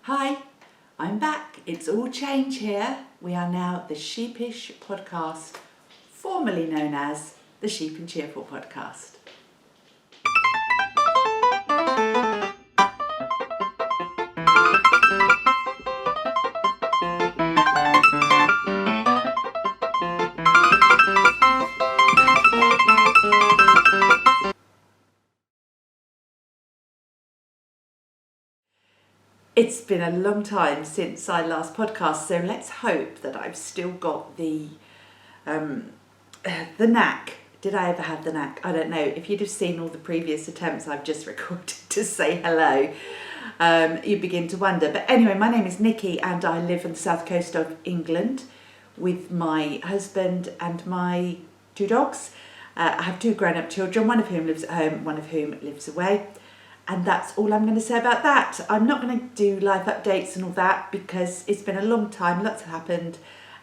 Hi, I'm back. It's all change here. We are now the Sheepish podcast, formerly known as the Sheep and Cheerful podcast. It's been a long time since I last podcast, so let's hope that I've still got the knack. Did I ever have the knack? I don't know. If you'd have seen all the previous attempts I've just recorded to say hello, you begin to wonder. But anyway, my name is Nicky and I live on the south coast of England with my husband and my two dogs. I have two grown-up children, one of whom lives at home, one of whom lives away. And that's all I'm going to say about that. I'm not going to do live updates and all that because it's been a long time, lots have happened.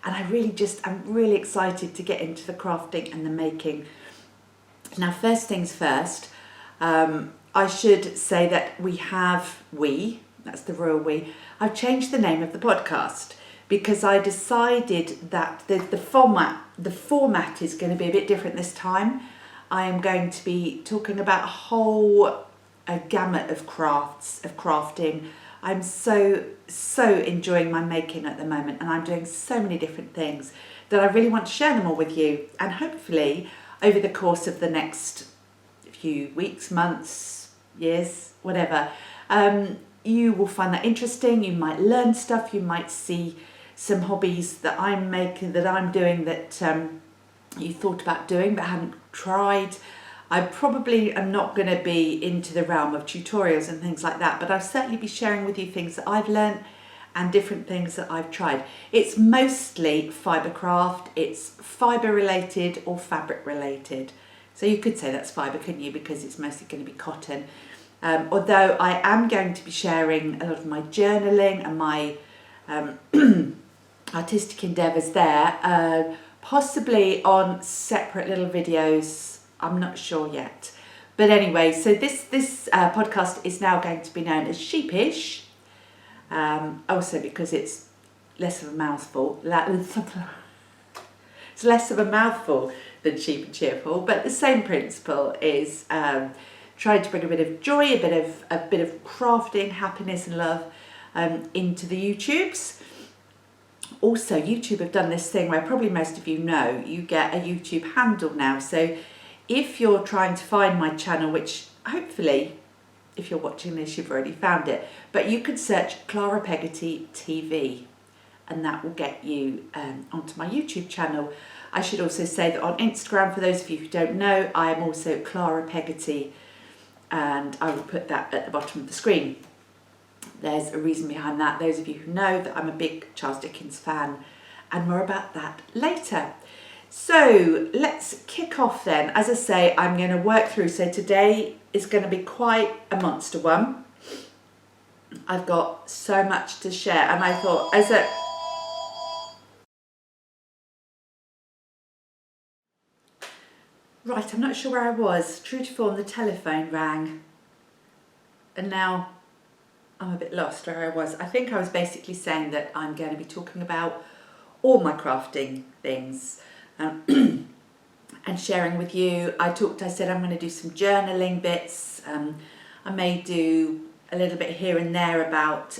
And I'm really excited to get into the crafting and the making. Now, first things first, I should say that that's the royal we, I've changed the name of the podcast because I decided that the format is going to be a bit different this time. I am going to be talking about a gamut of crafting. I'm so enjoying my making at the moment, and I'm doing so many different things that I really want to share them all with you, and hopefully over the course of the next few weeks, months, years, whatever, you will find that interesting. You might learn stuff, you might see some hobbies that I'm doing that you thought about doing but haven't tried. I probably am not going to be into the realm of tutorials and things like that, but I'll certainly be sharing with you things that I've learnt and different things that I've tried. It's mostly fibre craft, it's fibre related or fabric related. So you could say that's fibre, couldn't you, because it's mostly going to be cotton. Although I am going to be sharing a lot of my journaling and my artistic endeavours there, possibly on separate little videos. I'm not sure yet. But anyway, so this podcast is now going to be known as Sheepish, also because it's less of a mouthful. It's less of a mouthful than Sheep and Cheerful, but the same principle is trying to bring a bit of joy, a bit of crafting, happiness and love into the YouTubes. Also, YouTube have done this thing where probably most of you know, you get a YouTube handle now. So if you're trying to find my channel, which hopefully, if you're watching this, you've already found it, but you could search Clara Peggotty TV and that will get you onto my YouTube channel. I should also say that on Instagram, for those of you who don't know, I am also Clara Peggotty, and I will put that at the bottom of the screen. There's a reason behind that. Those of you who know that I'm a big Charles Dickens fan, and more about that later. So let's kick off then. As I say, I'm going to work through. So today is going to be quite a monster one. I've got so much to share, and I thought Right, I'm not sure where I was. True to form, the telephone rang. And now I'm a bit lost where I was. I think I was basically saying that I'm going to be talking about all my crafting things. And sharing with you. I said I'm going to do some journaling bits. I may do a little bit here and there about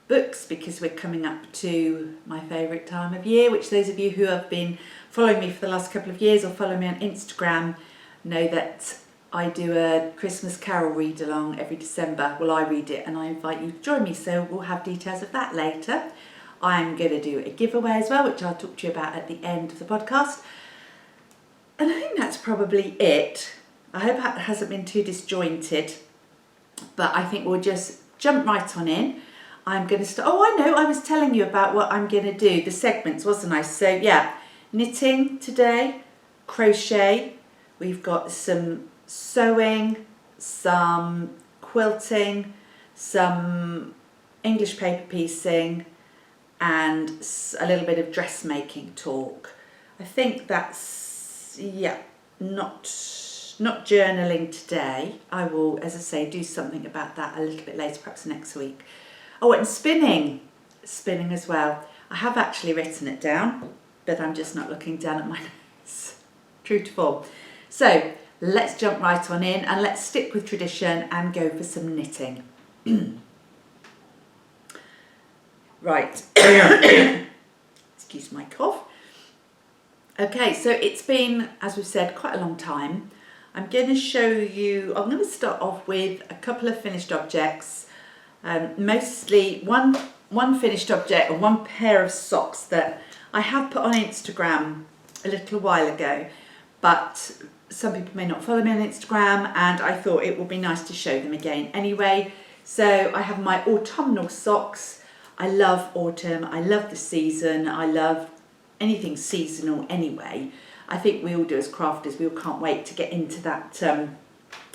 books because we're coming up to my favourite time of year, which those of you who have been following me for the last couple of years or follow me on Instagram know that I do a Christmas Carol read along every December. Well, I read it and I invite you to join me, so we'll have details of that later. I'm going to do a giveaway as well, which I'll talk to you about at the end of the podcast. And I think that's probably it. I hope that hasn't been too disjointed, but I think we'll just jump right on in. I'm going to start. Oh, I know, I was telling you about what I'm going to do, the segments, wasn't I? So yeah, knitting today, crochet, we've got some sewing, some quilting, some English paper piecing, and a little bit of dressmaking talk. I think that's, not journaling today. I will, as I say, do something about that a little bit later, perhaps next week. Oh, and spinning as well. I have actually written it down, but I'm just not looking down at my notes. True to form. So let's jump right on in and let's stick with tradition and go for some knitting. Right. Excuse my cough. Okay, so it's been, as we've said, quite a long time. I'm going to show you, I'm going to start off with a couple of finished objects, mostly one finished object and one pair of socks that I have put on Instagram a little while ago, but some people may not follow me on Instagram and I thought it would be nice to show them again anyway. So I have my autumnal socks. I love autumn, I love the season, I love anything seasonal anyway. I think we all do as crafters, we all can't wait to get into that, let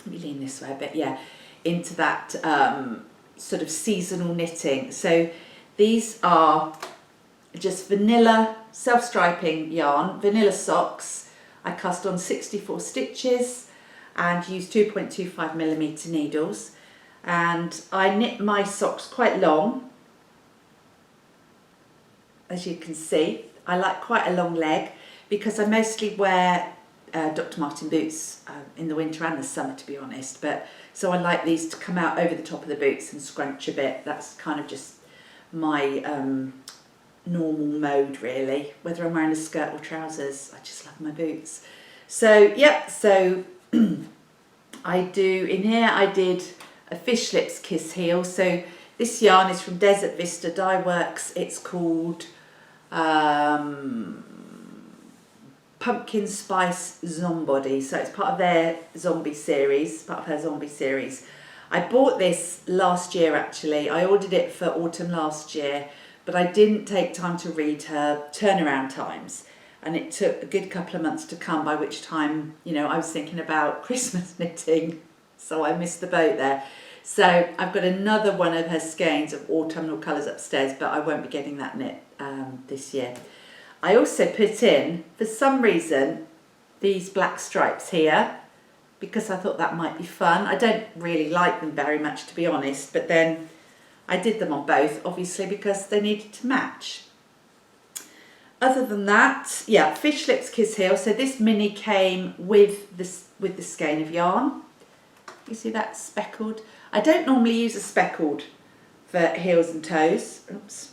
me lean this way a bit, yeah, into that sort of seasonal knitting. So these are just vanilla self-striping yarn, vanilla socks. I cast on 64 stitches and use 2.25mm needles. And I knit my socks quite long, as you can see. I like quite a long leg because I mostly wear Dr. Martin boots in the winter and the summer, to be honest. But so I like these to come out over the top of the boots and scrunch a bit. That's kind of just my normal mode, really. Whether I'm wearing a skirt or trousers, I just love my boots. So yeah, so I do in here. I did a fish lips kiss heel. So this yarn is from Desert Vista Dyeworks. It's called Pumpkin Spice Zombody. So it's part of their zombie series, part of her zombie series. I bought this last year actually. I ordered it for autumn last year, but I didn't take time to read her turnaround times. And it took a good couple of months to come, by which time, you know, I was thinking about Christmas knitting. So I missed the boat there. So I've got another one of her skeins of autumnal colours upstairs, but I won't be getting that knit this year. I also put in, for some reason, these black stripes here, because I thought that might be fun. I don't really like them very much, to be honest, but then I did them on both, obviously, because they needed to match. Other than that, yeah, fish lips kiss heel. So this mini came with the skein of yarn. You see that speckled? I don't normally use a speckled for heels and toes. Oops,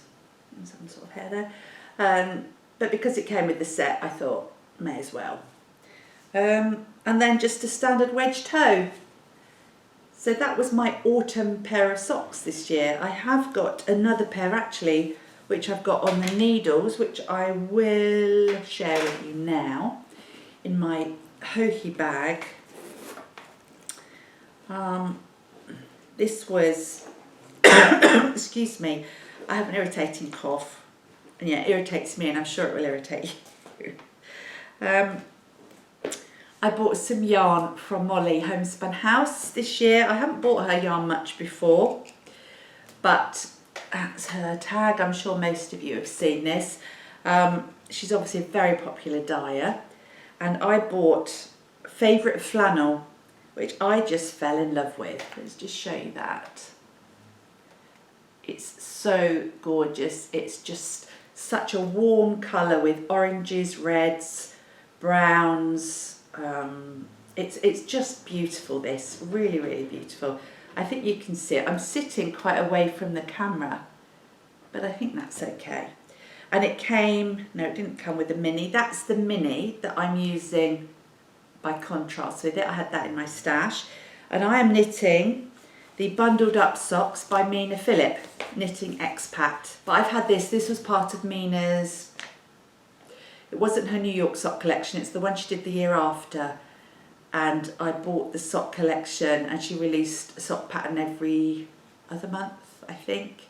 there's some sort of hair there. But because it came with the set, I thought, may as well. And then just a standard wedge toe. So that was my autumn pair of socks this year. I have got another pair actually, which I've got on the needles, which I will share with you now in my hokey bag. This was, excuse me, I have an irritating cough, and yeah, it irritates me and I'm sure it will irritate you. I bought some yarn from Molly Homespun House this year. I haven't bought her yarn much before, but that's her tag. I'm sure most of you have seen this. She's obviously a very popular dyer, and I bought Favourite Flannel, which I just fell in love with. Let's just show you that. It's so gorgeous. It's just such a warm colour with oranges, reds, browns. It's just beautiful, this. Really, really beautiful. I think you can see it. I'm sitting quite away from the camera, but I think that's okay. And it came, no, it didn't come with a mini. That's the mini that I'm using by contrast with it. I had that in my stash. And I am knitting the Bundled Up Socks by Mina Philipp, Knitting Expat. But I've had this was part of Mina's, it wasn't her New York sock collection, it's the one she did the year after. And I bought the sock collection and she released a sock pattern every other month, I think.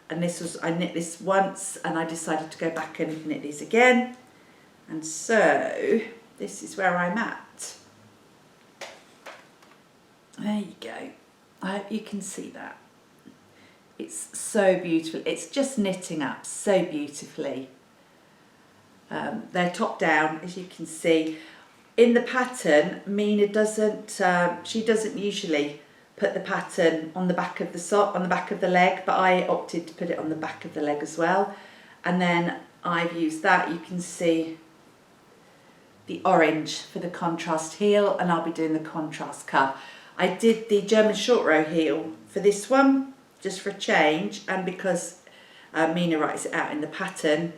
And this was, I knit this once and I decided to go back and knit these again. And so this is where I'm at. There you go. I hope you can see that. It's so beautiful. It's just knitting up so beautifully. They're top down, as you can see. In the pattern, Mina doesn't, she doesn't usually put the pattern on the back of the sock, on the back of the leg, but I opted to put it on the back of the leg as well. And then I've used that, you can see the orange for the contrast heel, and I'll be doing the contrast cuff. I did the German short row heel for this one, just for a change, and because Mina writes it out in the pattern,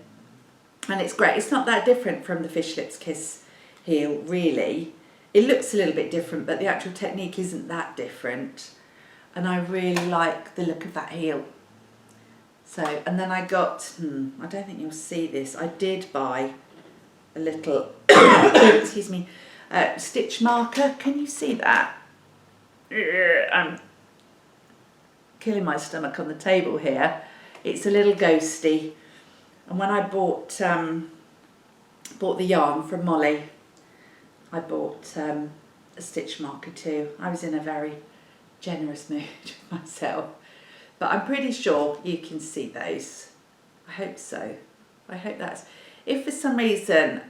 and it's great. It's not that different from the Fish Lips Kiss heel, really. It looks a little bit different, but the actual technique isn't that different. And I really like the look of that heel. So, and then I got, I don't think you'll see this, I did buy a little, excuse me, stitch marker. Can you see that? I'm killing my stomach on the table here. It's a little ghosty. And when I bought the yarn from Molly, I bought a stitch marker too. I was in a very generous mood with myself. But I'm pretty sure you can see those. I hope so. I hope that's... If for some reason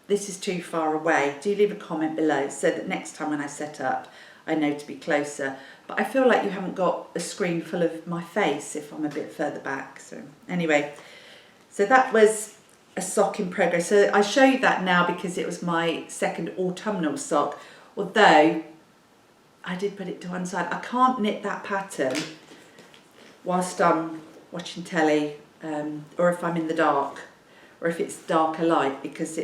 this is too far away, do leave a comment below so that next time when I set up, I know to be closer. But I feel like you haven't got a screen full of my face if I'm a bit further back. So anyway, so that was a sock in progress. So I show you that now because it was my second autumnal sock, although I did put it to one side. I can't knit that pattern whilst I'm watching telly, or if I'm in the dark, or if it's darker light, because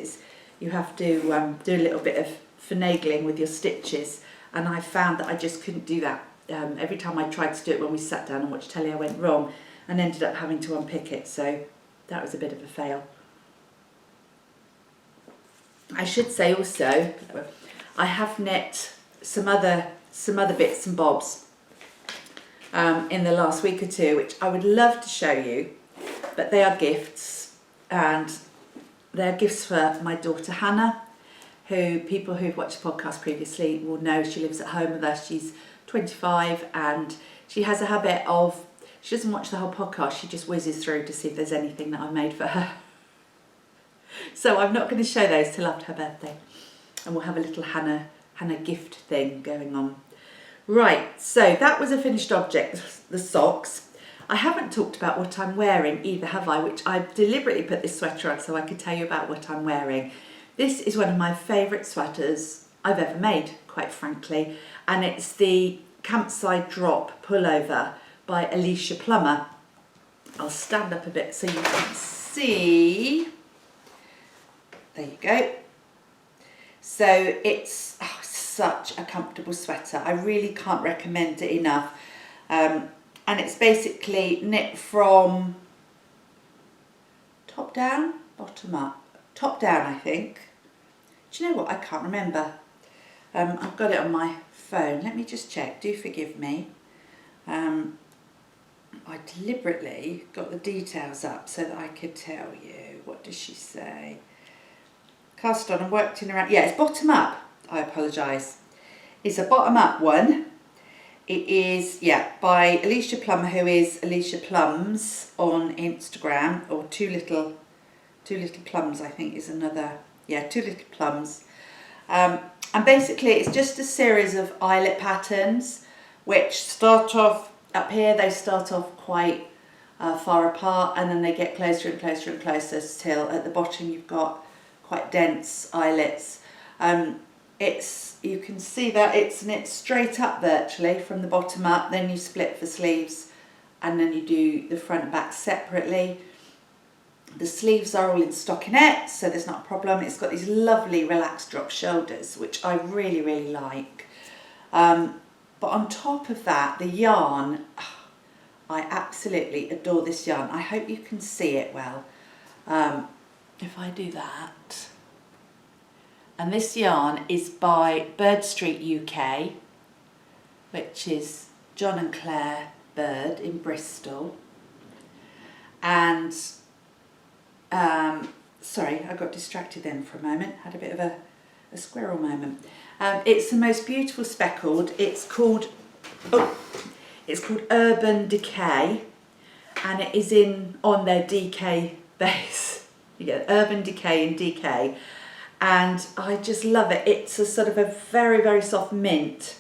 you have to do a little bit of finagling with your stitches, and I found that I just couldn't do that. Every time I tried to do it when we sat down and watched telly, I went wrong and ended up having to unpick it, so that was a bit of a fail. I should say also, I have knit some other bits and bobs in the last week or two, which I would love to show you, but they are gifts, and they're gifts for my daughter Hannah, who people who've watched the podcast previously will know. She lives at home with us. She's 25 and she has a habit of, she doesn't watch the whole podcast, she just whizzes through to see if there's anything that I made for her. So I'm not going to show those till after her birthday, and we'll have a little Hannah gift thing going on. Right, so that was a finished object, the socks. I haven't talked about what I'm wearing either, have I? Which I deliberately put this sweater on so I could tell you about what I'm wearing. This is one of my favourite sweaters I've ever made, quite frankly, and it's the Campside Drop Pullover by Alicia Plummer. I'll stand up a bit so you can see. There you go. So it's such a comfortable sweater. I really can't recommend it enough. And it's basically knit from top down, bottom up. Top down, I think. Do you know what? I can't remember. I've got it on my phone. Let me just check. Do forgive me. I deliberately got the details up so that I could tell you. What does she say? Cast on and worked in around. Yeah, it's bottom up. I apologise. It's a bottom up one. It is, yeah, by Alicia Plummer, who is Alicia Plums on Instagram, or Two Little Plums, I think is another. Yeah, Two Little Plums. And basically it's just a series of eyelet patterns which start off up here. They start off quite far apart, and then they get closer and closer and closer till at the bottom you've got quite dense eyelets. You can see that it's knit straight up virtually from the bottom up, then you split for sleeves, and then you do the front and back separately. The sleeves are all in stockinette, so there's not a problem. It's got these lovely relaxed drop shoulders, which I really, really like. But on top of that, the yarn, I absolutely adore this yarn. I hope you can see it well. If I do that. And this yarn is by Birdstreet UK, which is John and Claire Bird in Bristol. And sorry, I got distracted then for a moment, had a bit of a squirrel moment. It's the most beautiful speckled. It's called Urban Decay, and it is on their Decay base. You get Urban Decay and Decay, and I just love it. It's a sort of a very, very soft mint,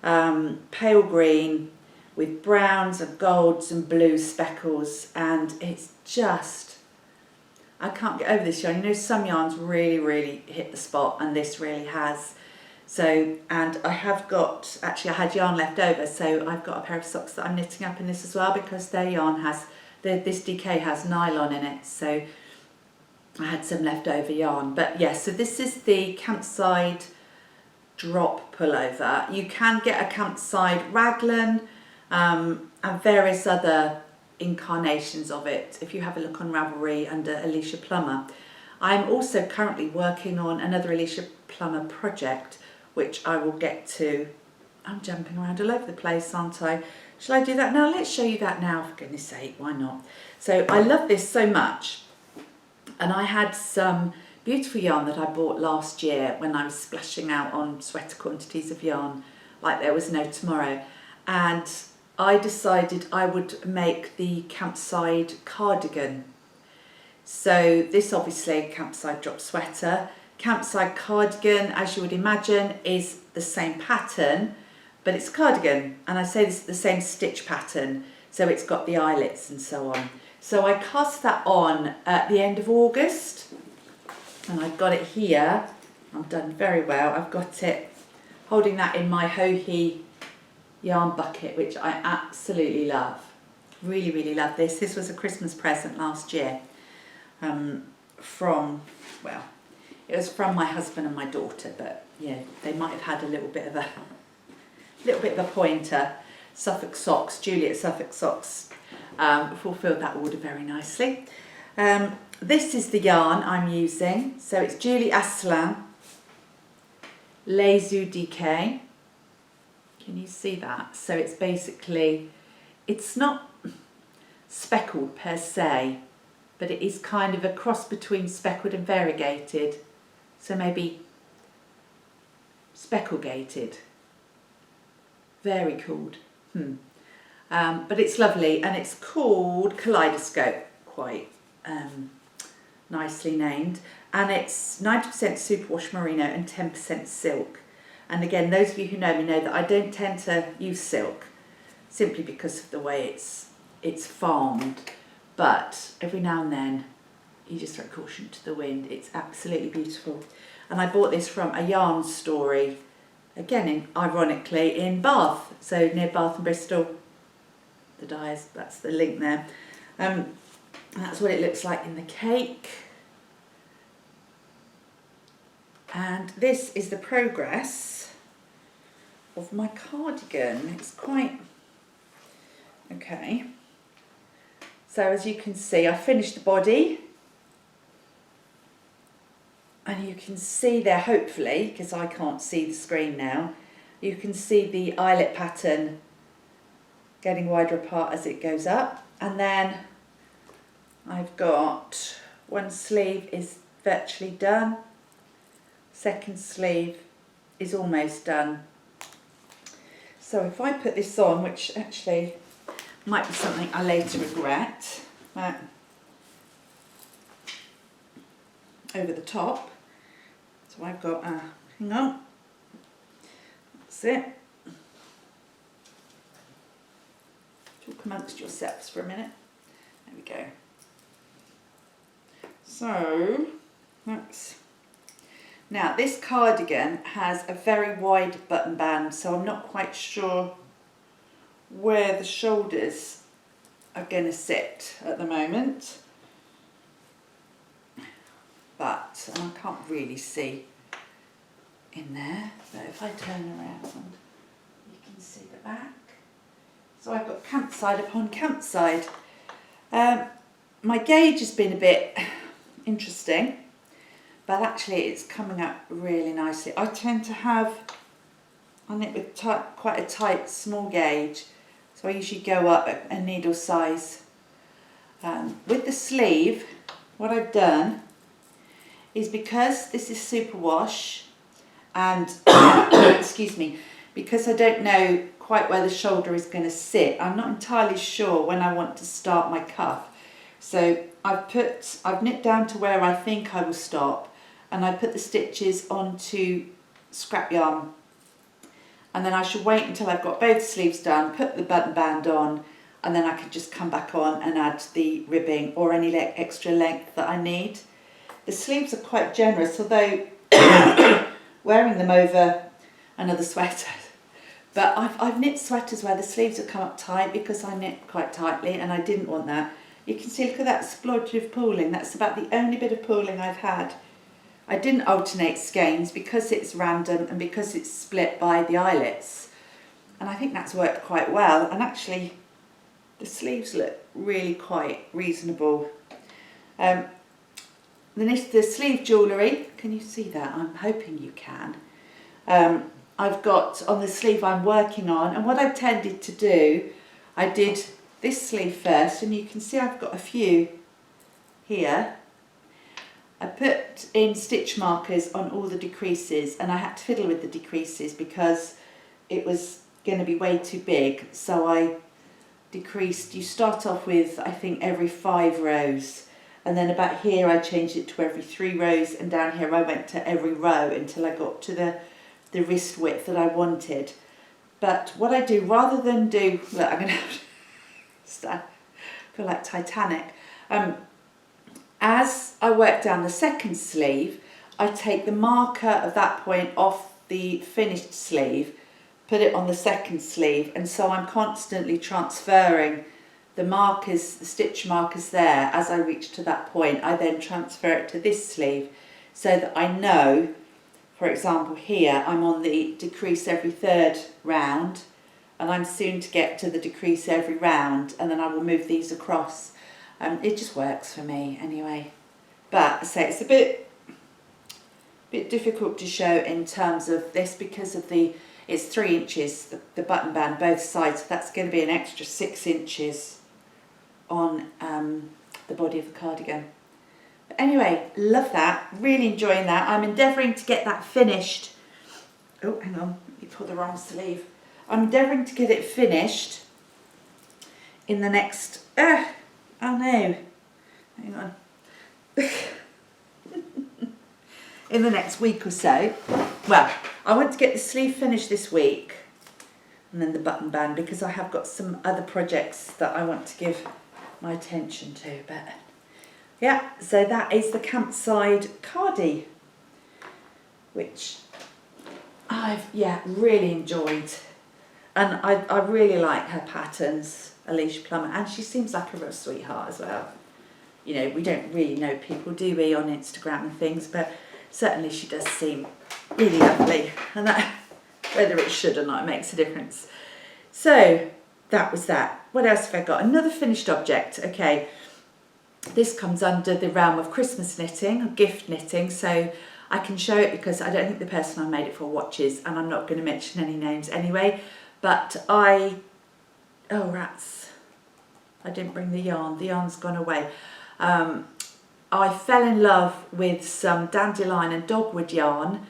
pale green with browns and golds and blue speckles, and it's just, I can't get over this yarn. You know, some yarns really hit the spot, and this really has. So, and I have got, actually I had yarn left over, so I've got a pair of socks that I'm knitting up in this as well, because their yarn has, this Decay has nylon in it, so I had some leftover yarn. But yeah, so this is the Campside Drop pullover. You can get a Campside raglan and various other incarnations of it if you have a look on Ravelry under Alicia Plummer. I'm also currently working on another Alicia Plummer project, which I will get to. I'm jumping around all over the place, aren't I? Shall I do that now? Let's show you that now, for goodness sake, why not? So I love this so much, and I had some beautiful yarn that I bought last year when I was splashing out on sweater quantities of yarn like there was no tomorrow, and I decided I would make the Campside cardigan. So this obviously Campside Drop Sweater. Campside cardigan, as you would imagine, is the same pattern, but it's cardigan, and I say this is the same stitch pattern, so it's got the eyelets and so on. So I cast that on at the end of August, and I've got it here. I've done very well. I've got it holding that in my Ho-He yarn bucket, which I absolutely love. Really love this. This was a Christmas present last year from, well, it was from my husband and my daughter, but yeah, they might have had a little bit of a pointer. Suffolk Socks, Juliet Suffolk Socks fulfilled that order very nicely. This is the yarn I'm using. So it's Julie Asselin, Leizu Decay. Can you see that? So it's basically, it's not speckled per se, but it is kind of a cross between speckled and variegated. So maybe speckle gated. Varicalled. But it's lovely, and it's called Kaleidoscope, quite nicely named. And it's 90% superwash merino and 10% silk. And again, those of you who know me know that I don't tend to use silk, simply because of the way it's farmed. But every now and then, you just throw caution to the wind. It's absolutely beautiful. And I bought this from a yarn story, again, ironically, in Bath, so near Bath and Bristol. The dyes, that's the link there. That's what it looks like in the cake. And this is the progress of my cardigan. It's quite, okay. So as you can see, I finished the body. And you can see there, hopefully, because I can't see the screen now, you can see the eyelet pattern getting wider apart as it goes up. And then I've got one sleeve is virtually done. Second sleeve is almost done. So if I put this on, which actually might be something I later regret, over the top. So I've got, hang on, that's it. Talk amongst yourselves for a minute. There we go. So that's, now this cardigan has a very wide button band, so I'm not quite sure where the shoulders are going to sit at the moment. But I can't really see in there, but if I turn around, you can see the back. So I've got campside upon campside. My gauge has been a bit interesting, but actually it's coming up really nicely. I tend to have, I knit with quite a tight small gauge, so I usually go up a needle size. With the sleeve, what I've done is, because this is superwash and excuse me, because I don't know quite where the shoulder is going to sit, I'm not entirely sure when I want to start my cuff. So I've knit down to where I think I will stop, and I put the stitches onto scrap yarn, and then I should wait until I've got both sleeves done, put the button band on, and then I can just come back on and add the ribbing or any extra length that I need. The sleeves are quite generous, although wearing them over another sweater. But I've knit sweaters where the sleeves have come up tight because I knit quite tightly and I didn't want that. You can see, look at that splodge of pooling. That's about the only bit of pooling I've had. I didn't alternate skeins because it's random and because it's split by the eyelets. And I think that's worked quite well. And actually, the sleeves look really quite reasonable. The sleeve jewellery, can you see that? I'm hoping you can. I've got on the sleeve I'm working on, and what I've tended to do, I did this sleeve first, and you can see I've got a few here. I put in stitch markers on all the decreases, and I had to fiddle with the decreases because it was going to be way too big, so I decreased. You start off with, I think, every 5 rows, and then about here I changed it to every 3 rows, and down here I went to every row until I got to the wrist width that I wanted. But what I do, rather than do, look, I'm going to have to stand, feel like Titanic. As I work down the second sleeve, I take the marker of that point off the finished sleeve, put it on the second sleeve, and so I'm constantly transferring the markers, the stitch markers there. As I reach to that point, I then transfer it to this sleeve so that I know, for example, here I'm on the decrease every 3rd round, and I'm soon to get to the decrease every round, and then I will move these across. It just works for me anyway. But I say it's a bit difficult to show in terms of this because of it's 3 inches, the button band both sides, so that's going to be an extra 6 inches on the body of the cardigan. But anyway, love that, really enjoying that. I'm endeavouring to get that finished. Oh, hang on, let me pull the wrong sleeve. I'm endeavouring to get it finished in the next, oh no, hang on. In the next week or so. Well, I want to get the sleeve finished this week and then the button band because I have got some other projects that I want to give my attention to. But yeah, so that is the Campside Cardi, which I've really enjoyed, and I really like her patterns, Alicia Plummer, and she seems like a real sweetheart as well. You know, we don't really know people, do we, on Instagram and things, but certainly she does seem really lovely, and that, whether it should or not, it makes a difference. So that was that. What else have I got? Another finished object. Okay, this comes under the realm of Christmas knitting or gift knitting, so I can show it because I don't think the person I made it for watches, and I'm not going to mention any names anyway. But oh rats, I didn't bring the yarn's gone away. I fell in love with some Dandelion and Dogwood yarn.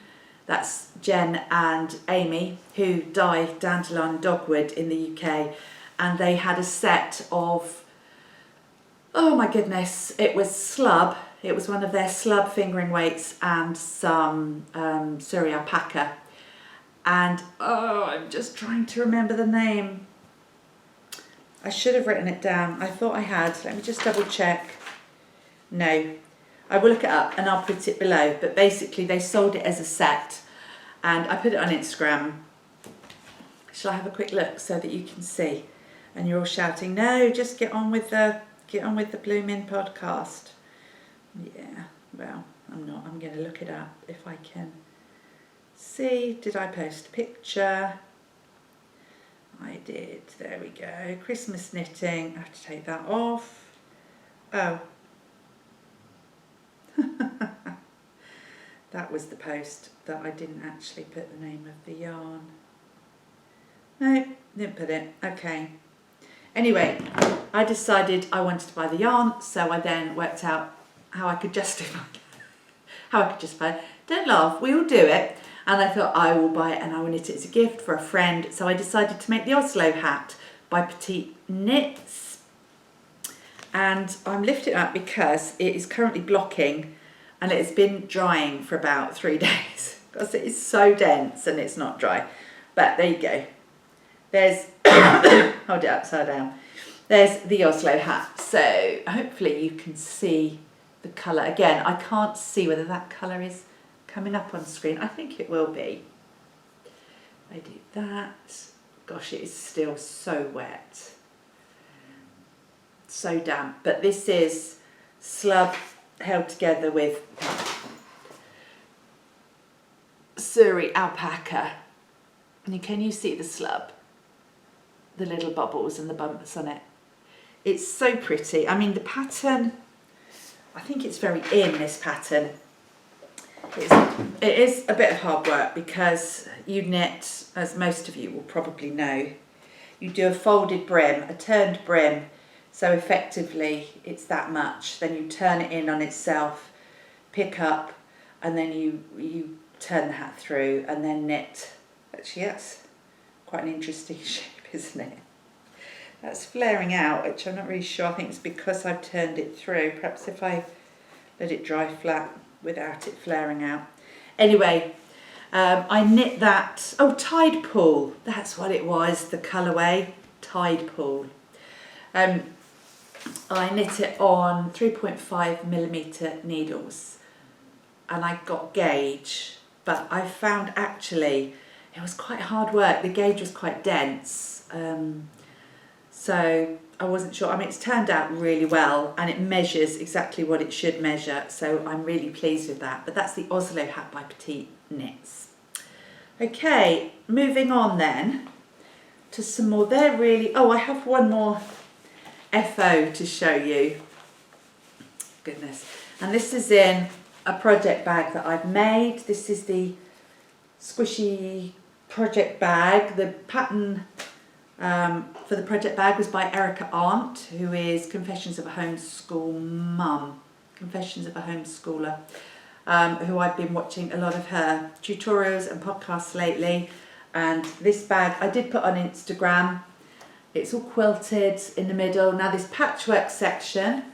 That's Jen and Amy who dye Dandelion and Dogwood in the UK, and they had a set of, oh my goodness, it was Slub. It was one of their Slub fingering weights and some Suri Alpaca. And I'm just trying to remember the name. I should have written it down. I thought I had. Let me just double check. No, I will look it up and I'll put it below. But basically they sold it as a set and I put it on Instagram. Shall I have a quick look so that you can see? And you're all shouting, no, just get on with the blooming podcast. Yeah, well, I'm not. I'm going to look it up if I can see. Did I post a picture? I did. There we go. Christmas knitting. I have to take that off. Oh. That was the post that I didn't actually put the name of the yarn. No, didn't put it. Okay. Anyway, I decided I wanted to buy the yarn, so I then worked out how I could justify it. Don't laugh, we all do it. And I thought I will buy it and I will knit it as a gift for a friend. So I decided to make the Oslo hat by Petite Knits. And I'm lifting it up because it is currently blocking and it's been drying for about 3 days because it is so dense and it's not dry. But there you go. There's, hold it upside down. There's the Oslo hat. So hopefully you can see the colour. Again, I can't see whether that colour is coming up on screen. I think it will be. I do that. Gosh, it is still so wet. So damp. But this is Slub held together with Suri Alpaca. And can you see the Slub? The little bubbles and the bumps on it. It's so pretty. I mean, the pattern, I think it's very in, this pattern. It is a bit of hard work because you knit, as most of you will probably know, you do a folded brim, a turned brim, so effectively it's that much. Then you turn it in on itself, pick up, and then you turn the hat through and then knit. Actually, that's quite an interesting shape, isn't it? That's flaring out, which I'm not really sure. I think it's because I've turned it through. Perhaps if I let it dry flat without it flaring out. Anyway, I knit that, oh, Tidepool, that's what it was, the colourway, Tidepool. I knit it on 3.5mm needles and I got gauge, but I found actually it was quite hard work. The gauge was quite dense, so I wasn't sure. I mean, it's turned out really well and it measures exactly what it should measure, so I'm really pleased with that. But that's the Oslo hat by Petite Knits. Okay, moving on then to some more. They're really, oh, I have one more FO to show you. Goodness. And this is in a project bag that I've made. This is the squishy project bag. The pattern for the project bag was by Erica Arndt, who is Confessions of a Homeschool Mum, Confessions of a Homeschooler, who I've been watching a lot of her tutorials and podcasts lately. And this bag I did put on Instagram. It's all quilted in the middle. Now this patchwork section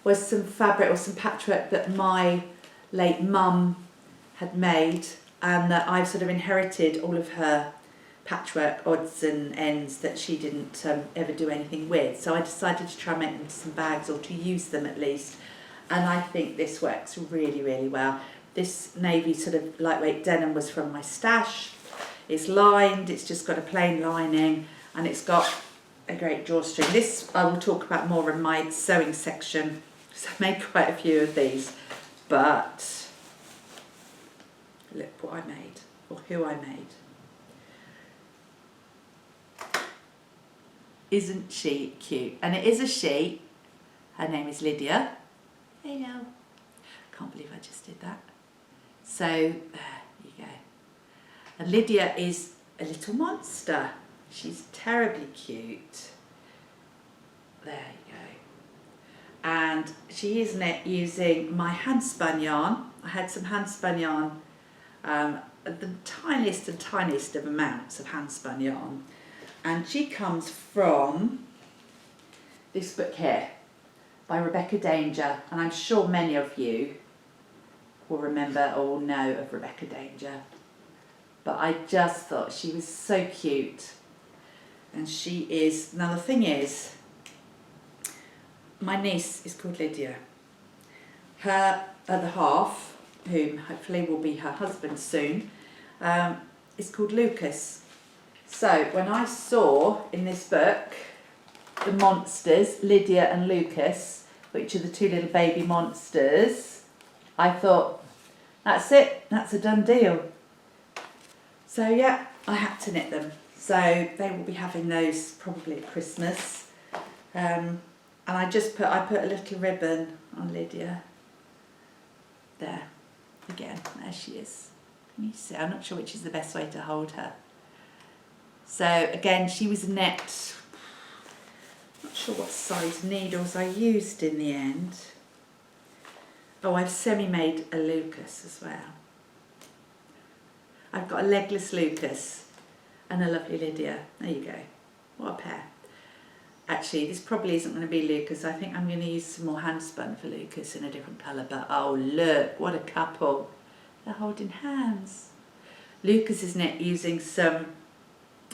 was some fabric or some patchwork that my late mum had made, and that I've sort of inherited all of her patchwork odds and ends that she didn't ever do anything with. So I decided to try and make them into some bags, or to use them at least. And I think this works really, really well. This navy sort of lightweight denim was from my stash. It's lined, it's just got a plain lining, and it's got a great drawstring. This I will talk about more in my sewing section, because I made quite a few of these. But look what I made, or who I made. Isn't she cute? And it is a she. Her name is Lydia. Hello. Can't believe I just did that. So there you go. And Lydia is a little monster. She's terribly cute. There you go. And she is knit using my hand spun yarn. I had some hand spun yarn, the tiniest and tiniest of amounts of hand spun yarn. And she comes from this book here by Rebecca Danger. And I'm sure many of you will remember or know of Rebecca Danger. But I just thought she was so cute. And she is, now the thing is, my niece is called Lydia. Her other half, whom hopefully will be her husband soon, is called Lucas. So when I saw in this book the monsters, Lydia and Lucas, which are the two little baby monsters, I thought, that's it, that's a done deal. So yeah, I had to knit them. So they will be having those probably at Christmas. And I put a little ribbon on Lydia. There, again, there she is. Can you see? I'm not sure which is the best way to hold her. So again, she was knit, not sure what size needles I used in the end. Oh, I've semi-made a Lucas as well. I've got a legless Lucas and a lovely Lydia. There you go. What a pair. Actually, this probably isn't going to be Lucas. I think I'm going to use some more hand spun for Lucas in a different colour. But oh look, what a couple. They're holding hands. Lucas is knit using some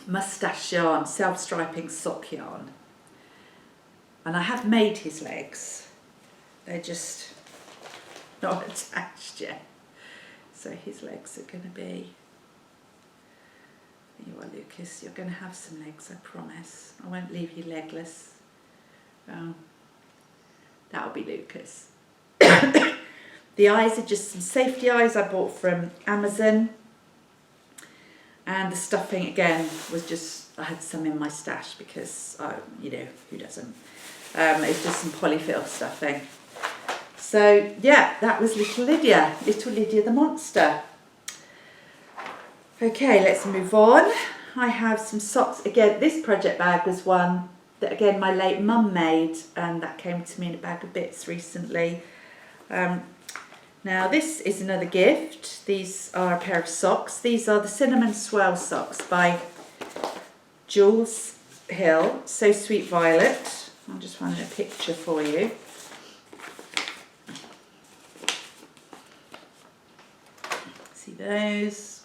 moustache yarn, self-striping sock yarn. And I have made his legs. They're just not attached yet. So his legs are going to be... You are, Lucas, you're going to have some legs, I promise. I won't leave you legless. Oh, that'll be Lucas. The eyes are just some safety eyes I bought from Amazon. And the stuffing, again, was just, I had some in my stash because, you know, who doesn't? It's just some polyfill stuffing. So, yeah, that was Little Lydia the monster. Okay, let's move on. I have some socks. Again, this project bag was one that, again, my late mum made, and that came to me in a bag of bits recently. Now, this is another gift. These are a pair of socks. These are the Cinnamon Swirl socks by Jooles Hill, So Sweet Violet. I'm just finding a picture for you. See those?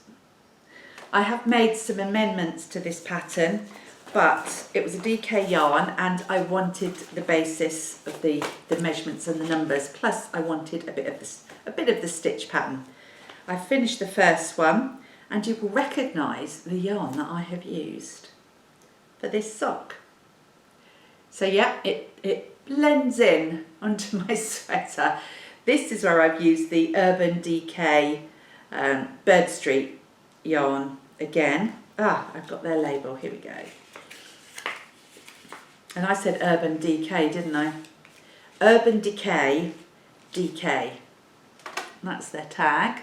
I have made some amendments to this pattern, but it was a Decay yarn and I wanted the basis of the measurements and the numbers, plus I wanted a bit of the stitch pattern. I finished the first one and you will recognise the yarn that I have used for this sock. So yeah, it blends in onto my sweater. This is where I've used the Urban Decay Birdstreet yarn again. I've got their label, here we go. And I said Urban Decay, didn't I? Urban Decay, Decay. That's their tag.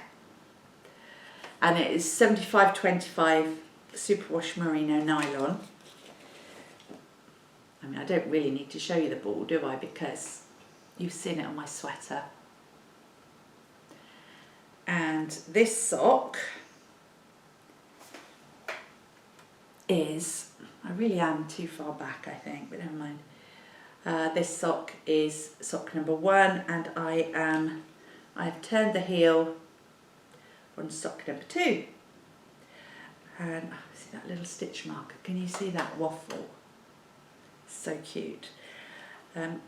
And it is 75/25 superwash merino nylon. I mean, I don't really need to show you the ball, do I? Because you've seen it on my sweater. And this sock is, I really am too far back, I think, but never mind. This sock is sock number 1, and I've turned the heel on sock number 2. And see that little stitch mark? Can you see that waffle? So cute.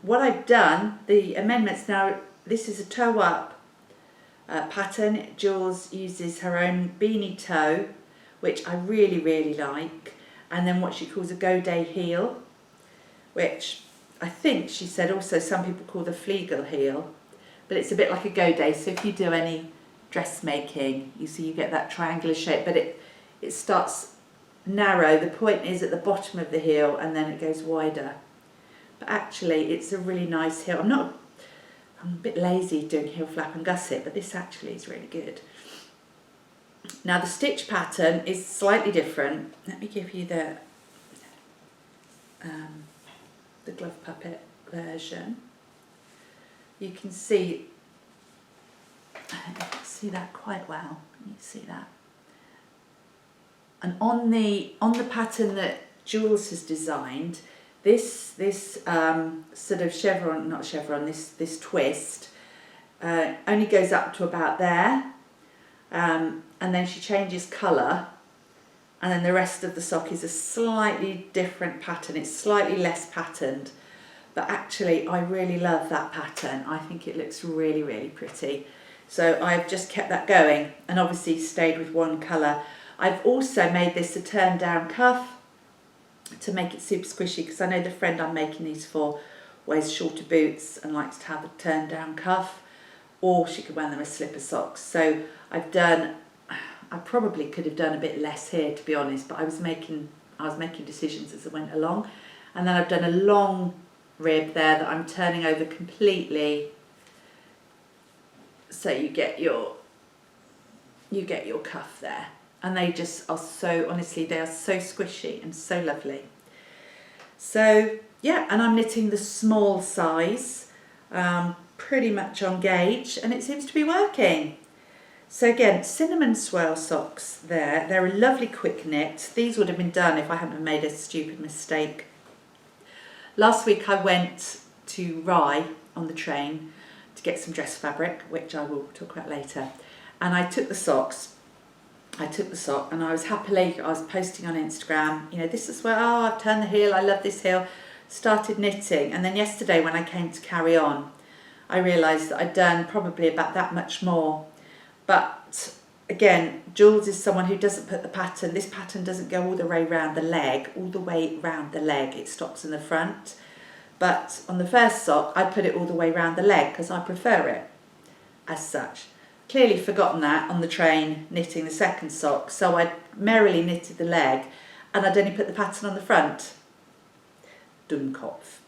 What I've done, the amendments now, this is a toe up pattern. Jooles uses her own beanie toe, which I really, really like, and then what she calls a go-day heel, which I think she said also some people call the Flegel heel, but it's a bit like a go-day. So if you do any dressmaking, you see you get that triangular shape, but it starts narrow. The point is at the bottom of the heel, and then it goes wider. But actually, it's a really nice heel. I'm a bit lazy doing heel flap and gusset, but this actually is really good. Now the stitch pattern is slightly different. Let me give you the glove puppet version. You can see that quite well. Can you see that? And on the pattern that Jooles has designed, this sort of chevron, not chevron, this twist only goes up to about there. And then she changes colour, and then the rest of the sock is a slightly different pattern. It's slightly less patterned, but actually I really love that pattern. I think it looks really, really pretty. So I've just kept that going and obviously stayed with one colour. I've also made this a turn down cuff to make it super squishy, because I know the friend I'm making these for wears shorter boots and likes to have a turn down cuff, or she could wear them as slipper socks. So I probably could have done a bit less here, to be honest, but I was making decisions as I went along. And then I've done a long rib there that I'm turning over completely, so you get your cuff there. And they just are so, honestly, they are so squishy and so lovely. So yeah, and I'm knitting the small size, pretty much on gauge, and it seems to be working. So again, cinnamon swirl socks there. They're a lovely quick knit. These would have been done if I hadn't made a stupid mistake. Last week I went to Rye on the train to get some dress fabric, which I will talk about later. And I took the socks I took the sock and I was posting on Instagram, you know, this is where, oh, I've turned the heel, I love this heel, started knitting. And then yesterday when I came to carry on, I realised that I'd done probably about that much more. But again, Jooles is someone who doesn't put the pattern, this pattern doesn't go all the way round the leg, it stops in the front. But on the first sock, I put it all the way round the leg because I prefer it as such. Clearly forgotten that on the train knitting the second sock, so I merrily knitted the leg and I'd only put the pattern on the front. Dummkopf.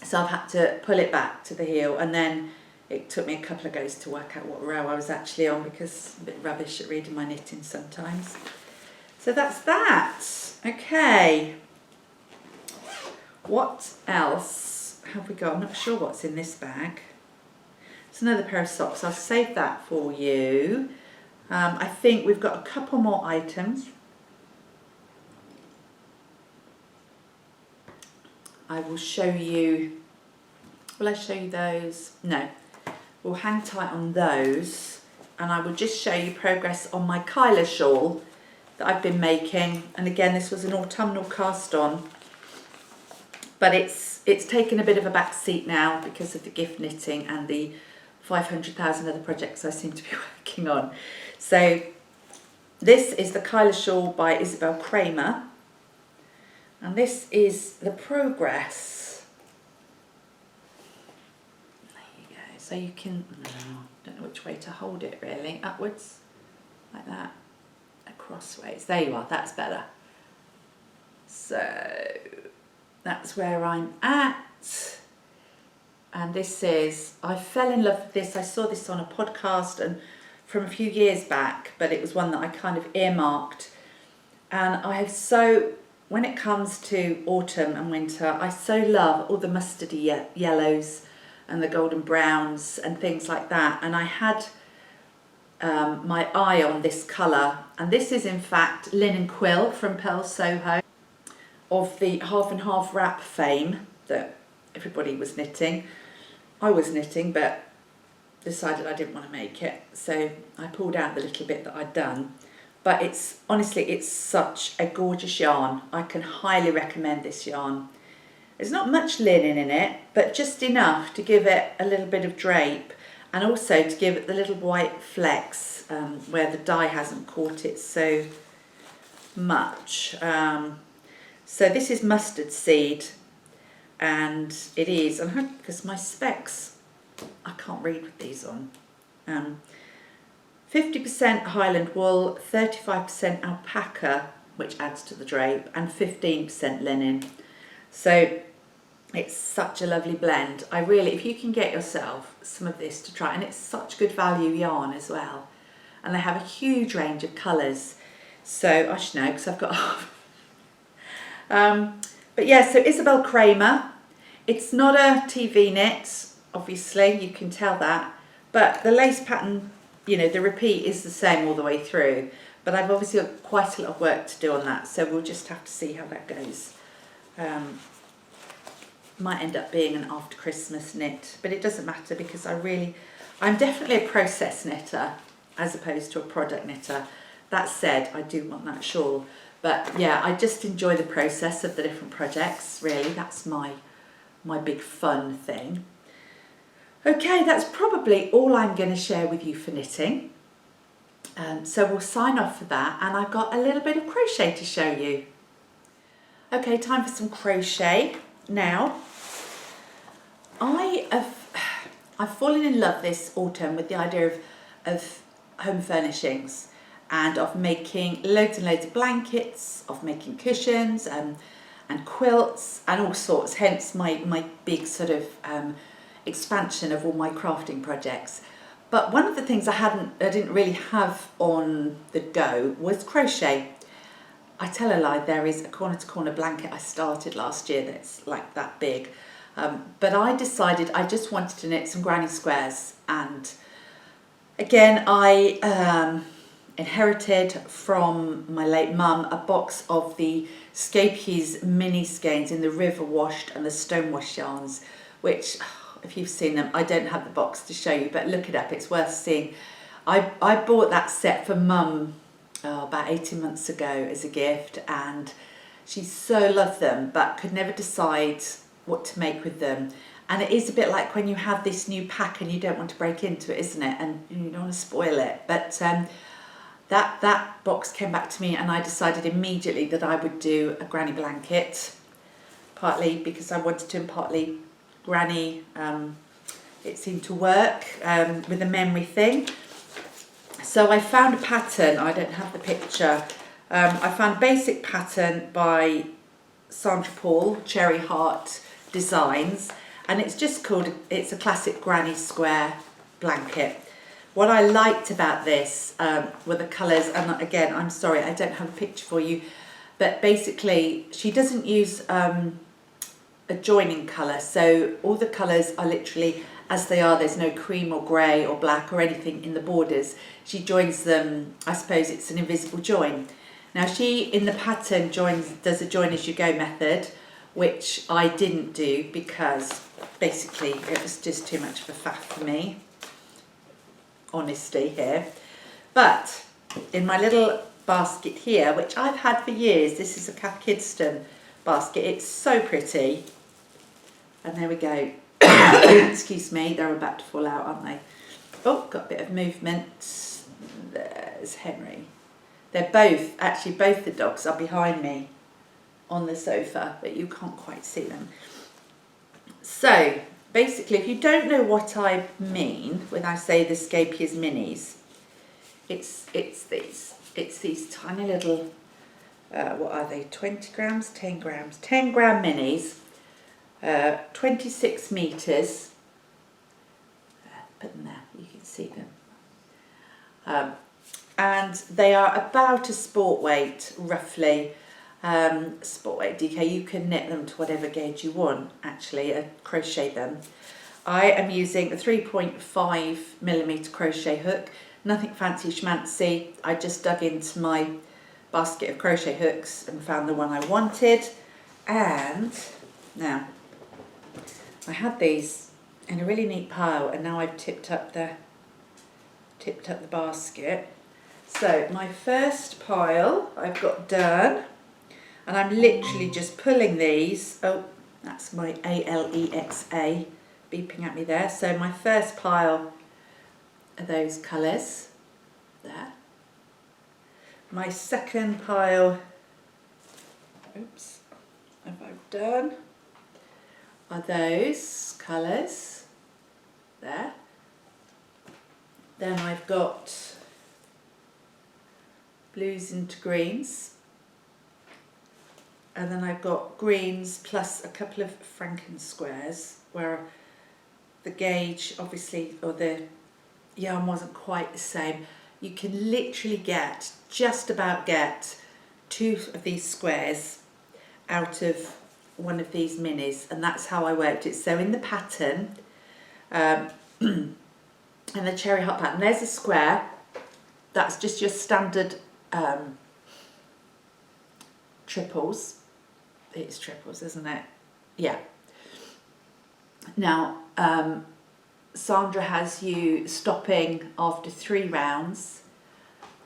So I've had to pull it back to the heel, and then it took me a couple of goes to work out what row I was actually on because I'm a bit rubbish at reading my knitting sometimes. So that's that. Okay. What else have we got? I'm not sure what's in this bag. It's another pair of socks. I'll save that for you. I think we've got a couple more items. I will show you. Will I show you those? No. We'll hang tight on those, and I will just show you progress on my Kyla shawl that I've been making. And again, this was an autumnal cast on, but it's taken a bit of a back seat now because of the gift knitting and the 500,000 other projects I seem to be working on. So this is the Kyla shawl by Isabell Kraemer, and this is the progress. There you go. So you can, don't know which way to hold it really, upwards like that, crossways. There you are, that's better. So that's where I'm at. And this is, I fell in love with this. I saw this on a podcast and from a few years back, but it was one that I kind of earmarked. And I have when it comes to autumn and winter, I so love all the mustardy yellows and the golden browns and things like that. And I had my eye on this colour. And this is in fact Linen Quill from Pearl Soho, of the half and half wrap fame that everybody was knitting. I was knitting, but decided I didn't want to make it, so I pulled out the little bit that I'd done. But it's honestly, it's such a gorgeous yarn. I can highly recommend this yarn. There's not much linen in it, but just enough to give it a little bit of drape, and also to give it the little white flecks where the dye hasn't caught it so much. So this is mustard seed. And it is, and because my specs, I can't read with these on. 50% Highland wool, 35% alpaca, which adds to the drape, and 15% linen. So it's such a lovely blend. I really, if you can get yourself some of this to try, and it's such good value yarn as well. And they have a huge range of colours. So I should know because I've got half. But yeah, so Isabell Kraemer, it's not a TV knit, obviously, you can tell that, but the lace pattern, you know, the repeat is the same all the way through, but I've obviously got quite a lot of work to do on that, so we'll just have to see how that goes. Might end up being an after Christmas knit, but it doesn't matter because I'm definitely a process knitter as opposed to a product knitter. That said, I do want that shawl. But yeah, I just enjoy the process of the different projects, really. That's my big fun thing. Okay, that's probably all I'm going to share with you for knitting. So we'll sign off for that, and I've got a little bit of crochet to show you. Okay, time for some crochet. Now, I've fallen in love this autumn with the idea of home furnishings, and of making loads and loads of blankets, of making cushions and quilts and all sorts, hence my big sort of expansion of all my crafting projects. But one of the things I didn't really have on the go was crochet. I tell a lie, there is a corner to corner blanket I started last year that's like that big. But I decided I just wanted to knit some granny squares, and again I inherited from my late mum a box of the Scapies mini skeins in the river washed and the stone wash yarns, which if you've seen them, I don't have the box to show you, but look it up, it's worth seeing. I bought that set for mum about 18 months ago as a gift, and she so loved them but could never decide what to make with them. And it is a bit like when you have this new pack and you don't want to break into it, isn't it? And you don't want to spoil it. But that box came back to me, and I decided immediately that I would do a granny blanket, partly because I wanted to, and partly granny, it seemed to work with the memory thing. So I found a pattern. I don't have the picture. I found a basic pattern by Sandra Paul, Cherry Heart Designs, and it's just called, it's a classic granny square blanket. What I liked about this were the colours, and again, I'm sorry, I don't have a picture for you, but basically she doesn't use a joining colour, so all the colours are literally as they are. There's no cream or grey or black or anything in the borders. She joins them, I suppose it's an invisible join. Now she, in the pattern, does a join as you go method, which I didn't do because basically it was just too much of a faff for me. Honesty here. But in my little basket here, which I've had for years, this is a Kath Kidston basket. It's so pretty. And there we go. Excuse me, they're about to fall out, aren't they? Oh, got a bit of movement. There's Henry. They're both, actually both the dogs are behind me on the sofa, but you can't quite see them. So basically, if you don't know what I mean when I say the Scapias minis, it's these tiny little, what are they, 20 grams, 10 grams, 10 gram minis, 26 metres, put them there, you can see them, and they are about a sport weight, roughly. Sport weight Decay. You can knit them to whatever gauge you want, actually, crochet them. I am using a 3.5mm crochet hook, nothing fancy schmancy. I just dug into my basket of crochet hooks and found the one I wanted. And now I had these in a really neat pile, and now I've tipped up the basket. So my first pile I've got done. And I'm literally just pulling these. Oh, that's my Alexa beeping at me there. So my first pile are those colours there. My second pile, oops, have I done, are those colours there. Then I've got blues into greens. And then I've got greens plus a couple of Franken squares where the gauge, obviously, or the yarn wasn't quite the same. You can literally just about get 2 of these squares out of one of these minis, and that's how I worked it. So in the pattern, in the Cherry Heart pattern, there's a square. That's just your standard triples. It's triples, isn't it? Yeah. Now, Sandra has you stopping after 3 rounds,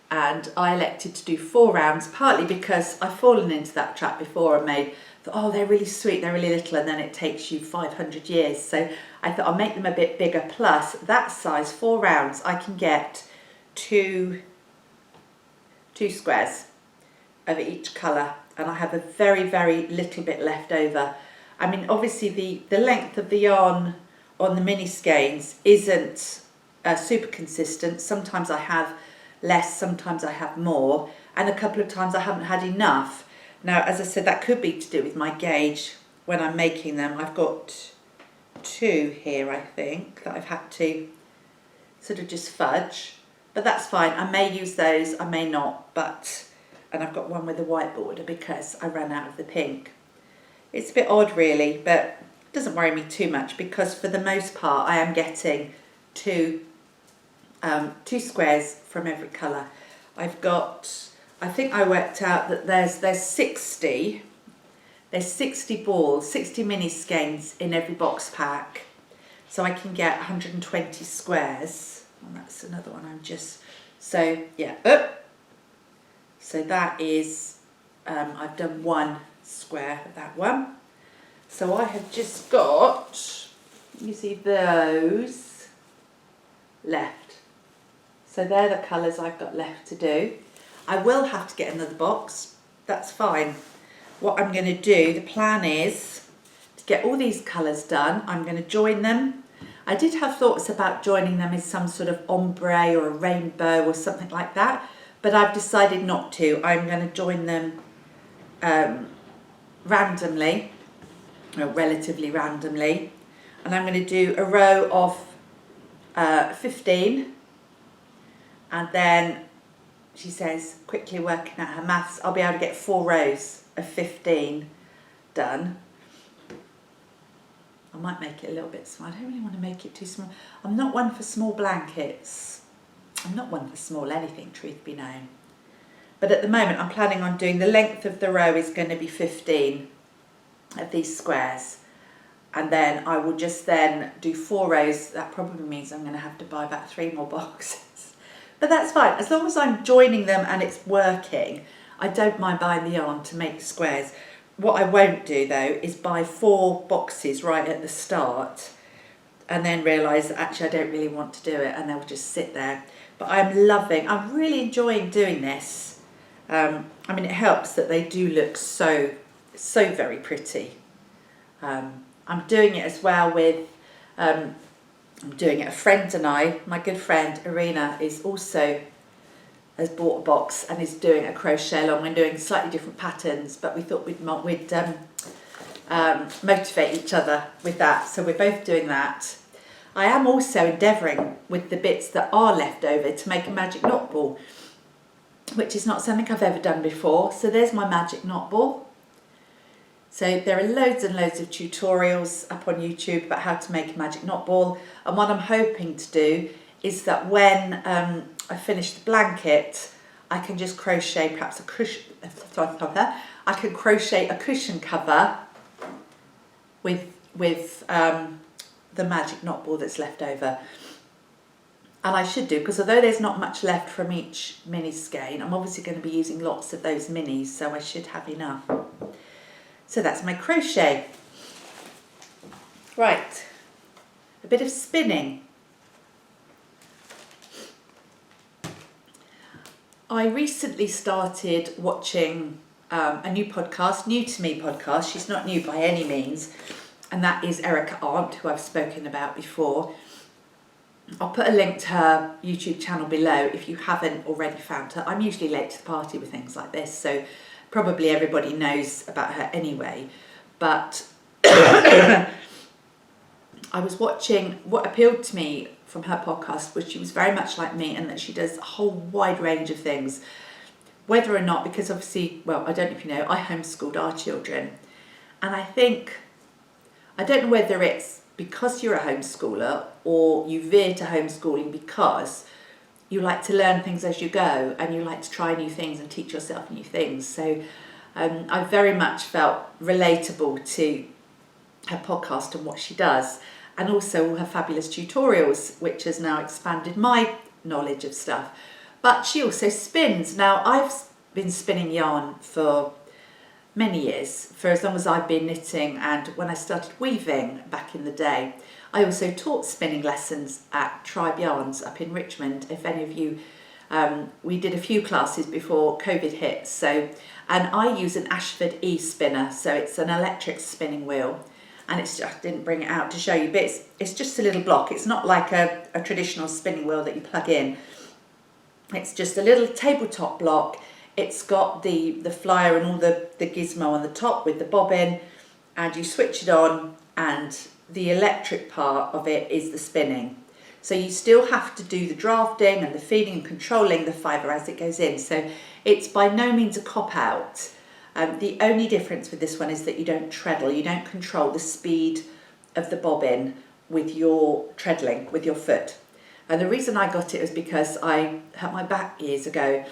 and I elected to do 4 rounds, partly because I've fallen into that trap before and made, oh, they're really sweet, they're really little, and then it takes you 500 years. So I thought I'll make them a bit bigger, plus that size, 4 rounds, I can get two squares of each colour. And I have a very, very little bit left over. I mean, obviously the length of the yarn on the mini skeins isn't super consistent. Sometimes I have less, sometimes I have more, and a couple of times I haven't had enough. Now, as I said, that could be to do with my gauge when I'm making them. I've got 2 here, I think, that I've had to sort of just fudge, but that's fine. I may use those, I may not, but... And I've got one with a white border because I ran out of the pink. It's a bit odd really, but it doesn't worry me too much because for the most part I am getting two squares from every colour. I've got, I think I worked out that there's 60 balls, 60 mini skeins in every box pack. So I can get 120 squares. And that's another one I'm just, so yeah. So that is, I've done one square of that one. So I have just got, you see those left. So they're the colours I've got left to do. I will have to get another box, that's fine. What I'm going to do, the plan is to get all these colours done. I'm going to join them. I did have thoughts about joining them in some sort of ombre or a rainbow or something like that, but I've decided not to. I'm going to join them randomly, or relatively randomly, and I'm going to do a row of 15, and then she says, quickly working out her maths, I'll be able to get 4 rows of 15 done. I might make it a little bit small. I don't really want to make it too small. I'm not one for small blankets. I'm not one for small anything, truth be known. But at the moment, I'm planning on doing, the length of the row is going to be 15 of these squares. And then I will just then do 4 rows. That probably means I'm going to have to buy about 3 more boxes. But that's fine. As long as I'm joining them and it's working, I don't mind buying the yarn to make squares. What I won't do though is buy 4 boxes right at the start and then realise that actually I don't really want to do it, and they'll just sit there. But I'm really enjoying doing this. I mean, it helps that they do look so very pretty. I'm doing it as well with, I'm doing it, a friend and I, my good friend Irina has bought a box and is doing a crochet along. We're doing slightly different patterns, but we thought we'd motivate each other with that. So we're both doing that. I am also endeavouring with the bits that are left over to make a magic knot ball, which is not something I've ever done before. So there's my magic knot ball. So there are loads and loads of tutorials up on YouTube about how to make a magic knot ball. And what I'm hoping to do is that when I finish the blanket, I can just crochet perhaps a cushion, I can crochet a cushion cover with the magic knot ball that's left over. And I should do, because although there's not much left from each mini skein, I'm obviously going to be using lots of those minis, so I should have enough. So that's my crochet. Right, a bit of spinning. I recently started watching a new podcast, new to me podcast. She's not new by any means, and that is Erica Arndt, who I've spoken about before. I'll put a link to her YouTube channel below if you haven't already found her. I'm usually late to the party with things like this, so probably everybody knows about her anyway. But I was watching, what appealed to me from her podcast was she was very much like me, and that she does a whole wide range of things. Whether or not, because obviously, well, I don't know if you know, I homeschooled our children. And I don't know whether it's because you're a homeschooler or you veer to homeschooling because you like to learn things as you go and you like to try new things and teach yourself new things. So I very much felt relatable to her podcast and what she does, and also all her fabulous tutorials, which has now expanded my knowledge of stuff. But she also spins. Now, I've been spinning yarn for many years, for as long as I've been knitting, and when I started weaving back in the day. I also taught spinning lessons at Tribe Yarns up in Richmond. If any of you, we did a few classes before COVID hit. So, and I use an Ashford E spinner, so it's an electric spinning wheel. And it's just, I didn't bring it out to show you, but it's just a little block. It's not like a traditional spinning wheel that you plug in. It's just a little tabletop block. It's got the flyer and all the gizmo on the top with the bobbin, and you switch it on, and the electric part of it is the spinning. So you still have to do the drafting and the feeding and controlling the fibre as it goes in. So it's by no means a cop-out. The only difference with this one is that you don't treadle, you don't control the speed of the bobbin with your treadling, with your foot. And the reason I got it was because I hurt my back years ago,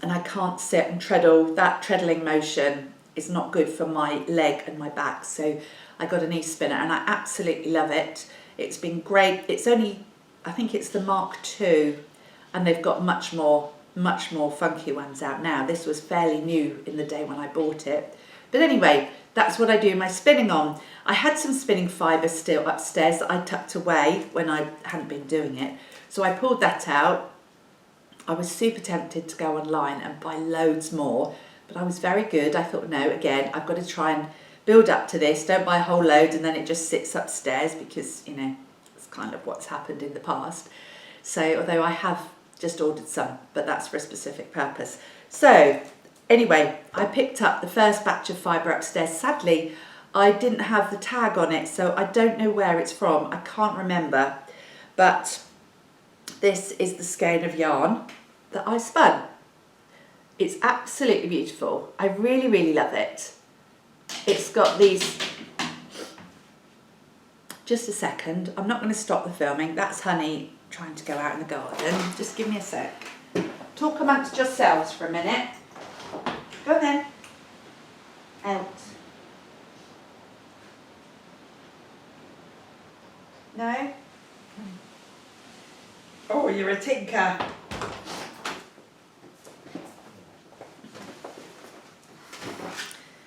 and I can't sit and treadle. That treadling motion is not good for my leg and my back. So I got an e-spinner and I absolutely love it. It's been great. It's only, I think it's the Mark II, and they've got much more much more funky ones out now. This was fairly new in the day when I bought it. But anyway, that's what I do my spinning on. I had some spinning fibre still upstairs that I tucked away when I hadn't been doing it. So I pulled that out. I was super tempted to go online and buy loads more, but I was very good. I thought, no, again, I've got to try and build up to this. Don't buy a whole load and then it just sits upstairs, because, you know, it's kind of what's happened in the past. So, although I have just ordered some, but that's for a specific purpose. So, anyway, I picked up the first batch of fibre upstairs. Sadly, I didn't have the tag on it, so I don't know where it's from. I can't remember, but this is the skein of yarn that I spun. It's absolutely beautiful. I really, really love it. It's got these, just a second, I'm not going to stop the filming. That's Honey trying to go out in the garden. Just give me a sec. Talk amongst yourselves for a minute. Go on then. Out. No? Oh, you're a tinker.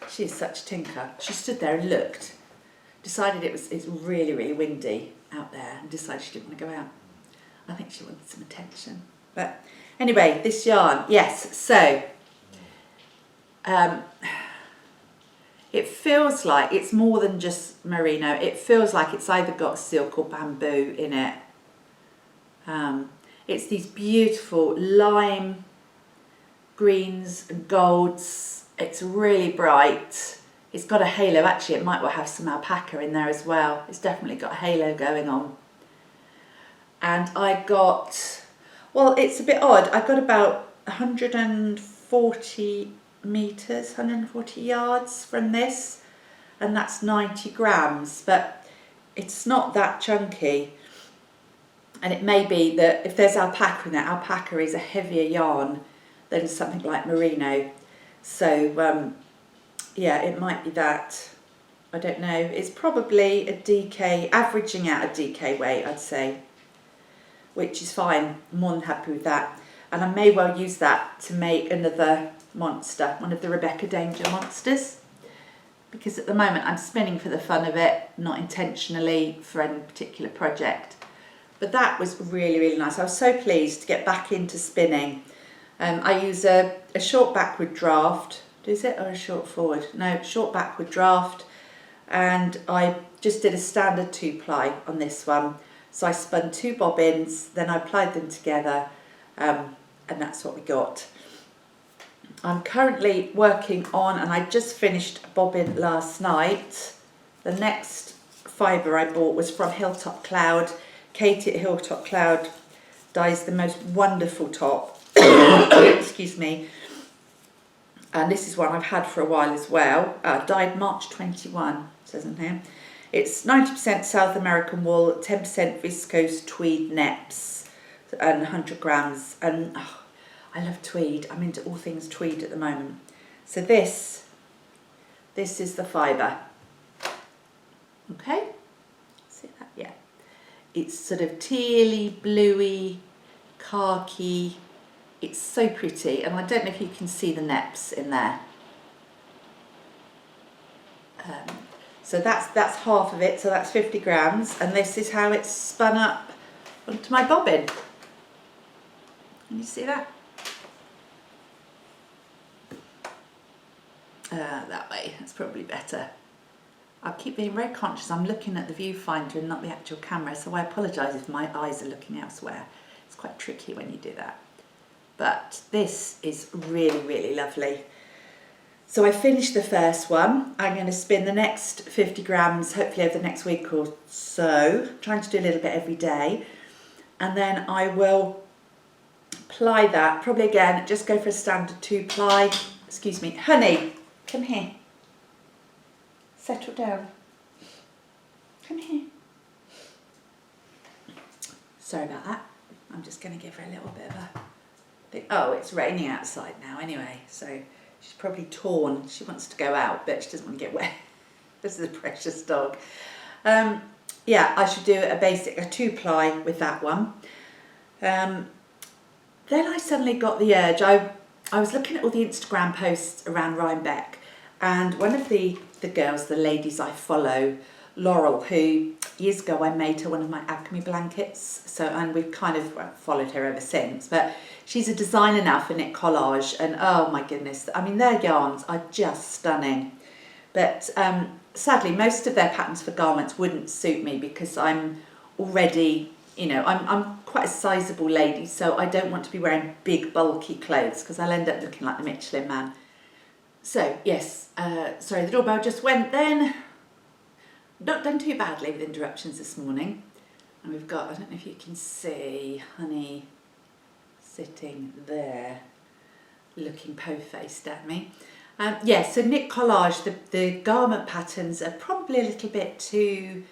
She's such a tinker. She stood there and looked, decided it's really, really windy out there, and decided she didn't want to go out. I think she wanted some attention. But anyway, this yarn, yes, so it feels like it's more than just merino. It feels like it's either got silk or bamboo in it. It's these beautiful lime greens and golds. It's really bright. It's got a halo. Actually, it might well have some alpaca in there as well. It's definitely got a halo going on. And I got, well, it's a bit odd. I got about 140 metres, 140 yards from this, and that's 90 grams, but it's not that chunky. And it may be that if there's alpaca in there, alpaca is a heavier yarn than something like merino. So, yeah, it might be that. I don't know. It's probably a Decay, averaging out a Decay weight, I'd say, which is fine. I'm more than happy with that. And I may well use that to make another monster, one of the Rebecca Danger monsters, because at the moment I'm spinning for the fun of it, not intentionally for any particular project. But that was really, really nice. I was so pleased to get back into spinning. I use a short backward draft, is it, or a short forward? No, short backward draft, and I just did a standard 2-ply on this one. So I spun 2 bobbins, then I plied them together, and that's what we got. I'm currently working on, and I just finished a bobbin last night. The next fibre I bought was from Hilltop Cloud. Katie at Hilltop Cloud dyes the most wonderful top. Excuse me. And this is one I've had for a while as well. Dyed March 21, says in here. It's 90% South American wool, 10% viscose tweed neps, and 100 grams. And oh, I love tweed. I'm into all things tweed at the moment. So this is the fibre. Okay, see that? Yeah. It's sort of tealy, bluey, khaki. It's so pretty, and I don't know if you can see the neps in there. So that's half of it, so that's 50 grams, and this is how it's spun up onto my bobbin. Can you see that? That way, that's probably better. I keep being very conscious, I'm looking at the viewfinder and not the actual camera, so I apologise if my eyes are looking elsewhere. It's quite tricky when you do that. But this is really, really lovely. So I finished the first one. I'm going to spin the next 50 grams, hopefully over the next week or so. I'm trying to do a little bit every day. And then I will ply that, probably again, just go for a standard 2-ply. Excuse me, Honey, come here. Settle down. Come here. Sorry about that. I'm just going to give her a little bit of a... Oh, it's raining outside now anyway, so she's probably torn. She wants to go out, but she doesn't want to get wet. This is a precious dog. Yeah, I should do a 2-ply with that one. then I suddenly got the urge. I was looking at all the Instagram posts around Rhinebeck, and one of the girls, the ladies I follow, Laurel, who years ago I made her one of my alchemy blankets, and we've kind of followed her ever since, but she's a designer now for knit collage, and oh my goodness, I mean their yarns are just stunning. But sadly most of their patterns for garments wouldn't suit me because I'm already, you know, I'm quite a sizable lady, so I don't want to be wearing big bulky clothes because I'll end up looking like the Michelin Man. So yes, sorry, the doorbell just went then. Not done too badly with interruptions this morning. And we've got, I don't know if you can see, Honey sitting there looking po-faced at me. Yeah, so knit collage, the garment patterns are probably a little bit too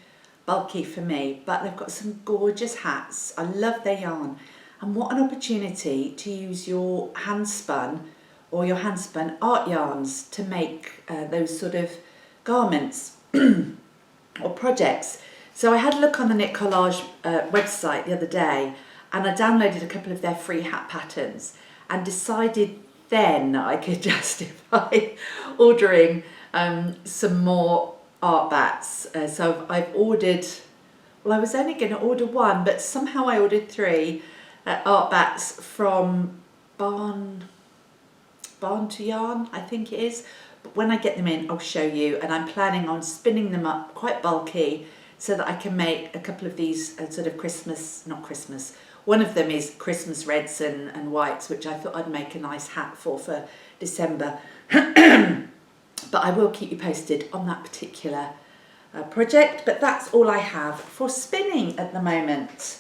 bulky for me, but they've got some gorgeous hats. I love their yarn. And what an opportunity to use your handspun or your handspun art yarns to make those sort of garments or projects. So I had a look on the Knit Collage website the other day, and I downloaded a couple of their free hat patterns and decided then I could justify ordering some more art bats. So I've ordered, well I was only going to order one, but somehow I ordered 3 art bats from Barn to Yarn, I think it is. But when I get them in, I'll show you, and I'm planning on spinning them up quite bulky so that I can make a couple of these sort of not Christmas, one of them is Christmas reds and whites, which I thought I'd make a nice hat for December. But I will keep you posted on that particular project, but that's all I have for spinning at the moment.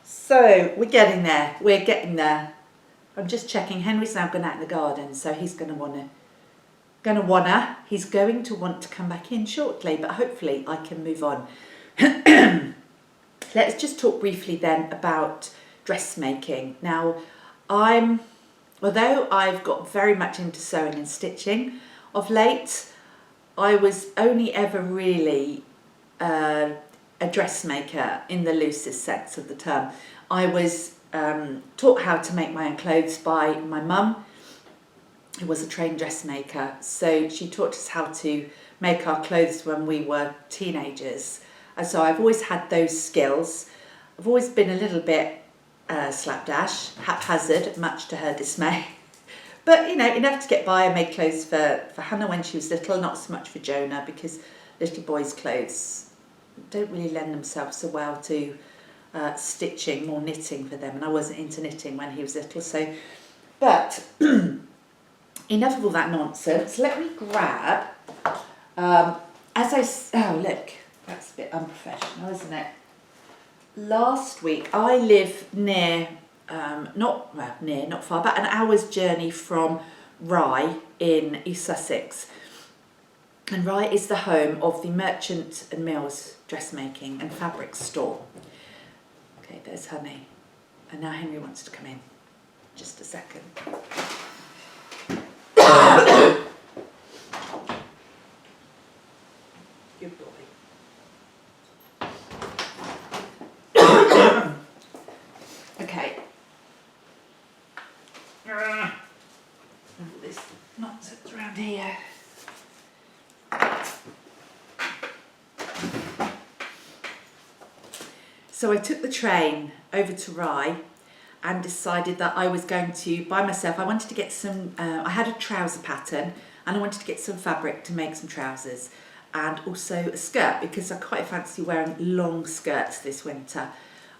So we're getting there, I'm just checking. Henry's now gone out in the garden, so he's going to want to come back in shortly, but hopefully I can move on. Let's just talk briefly then about dressmaking. Now, although I've got very much into sewing and stitching of late, I was only ever really a dressmaker in the loosest sense of the term. I was taught how to make my own clothes by my mum, who was a trained dressmaker. So she taught us how to make our clothes when we were teenagers. And so I've always had those skills. I've always been a little bit slapdash, haphazard, much to her dismay. But, you know, enough to get by. I made clothes for Hannah when she was little, not so much for Jonah, because little boys' clothes don't really lend themselves so well to stitching, more knitting for them. And I wasn't into knitting when he was little. So, but enough of all that nonsense. Let me grab, oh look, that's a bit unprofessional, isn't it? Last week, I live near, not far, about an hour's journey from Rye in East Sussex. And Rye is the home of the Merchant and Mills dressmaking and fabric store. Okay, there's Honey. And now Henry wants to come in. Just a second. Good boy. Okay. All this nonsense around here. So I took the train over to Rye and decided that I was going to, by myself, I wanted to get some, I had a trouser pattern and I wanted to get some fabric to make some trousers and also a skirt because I quite fancy wearing long skirts this winter.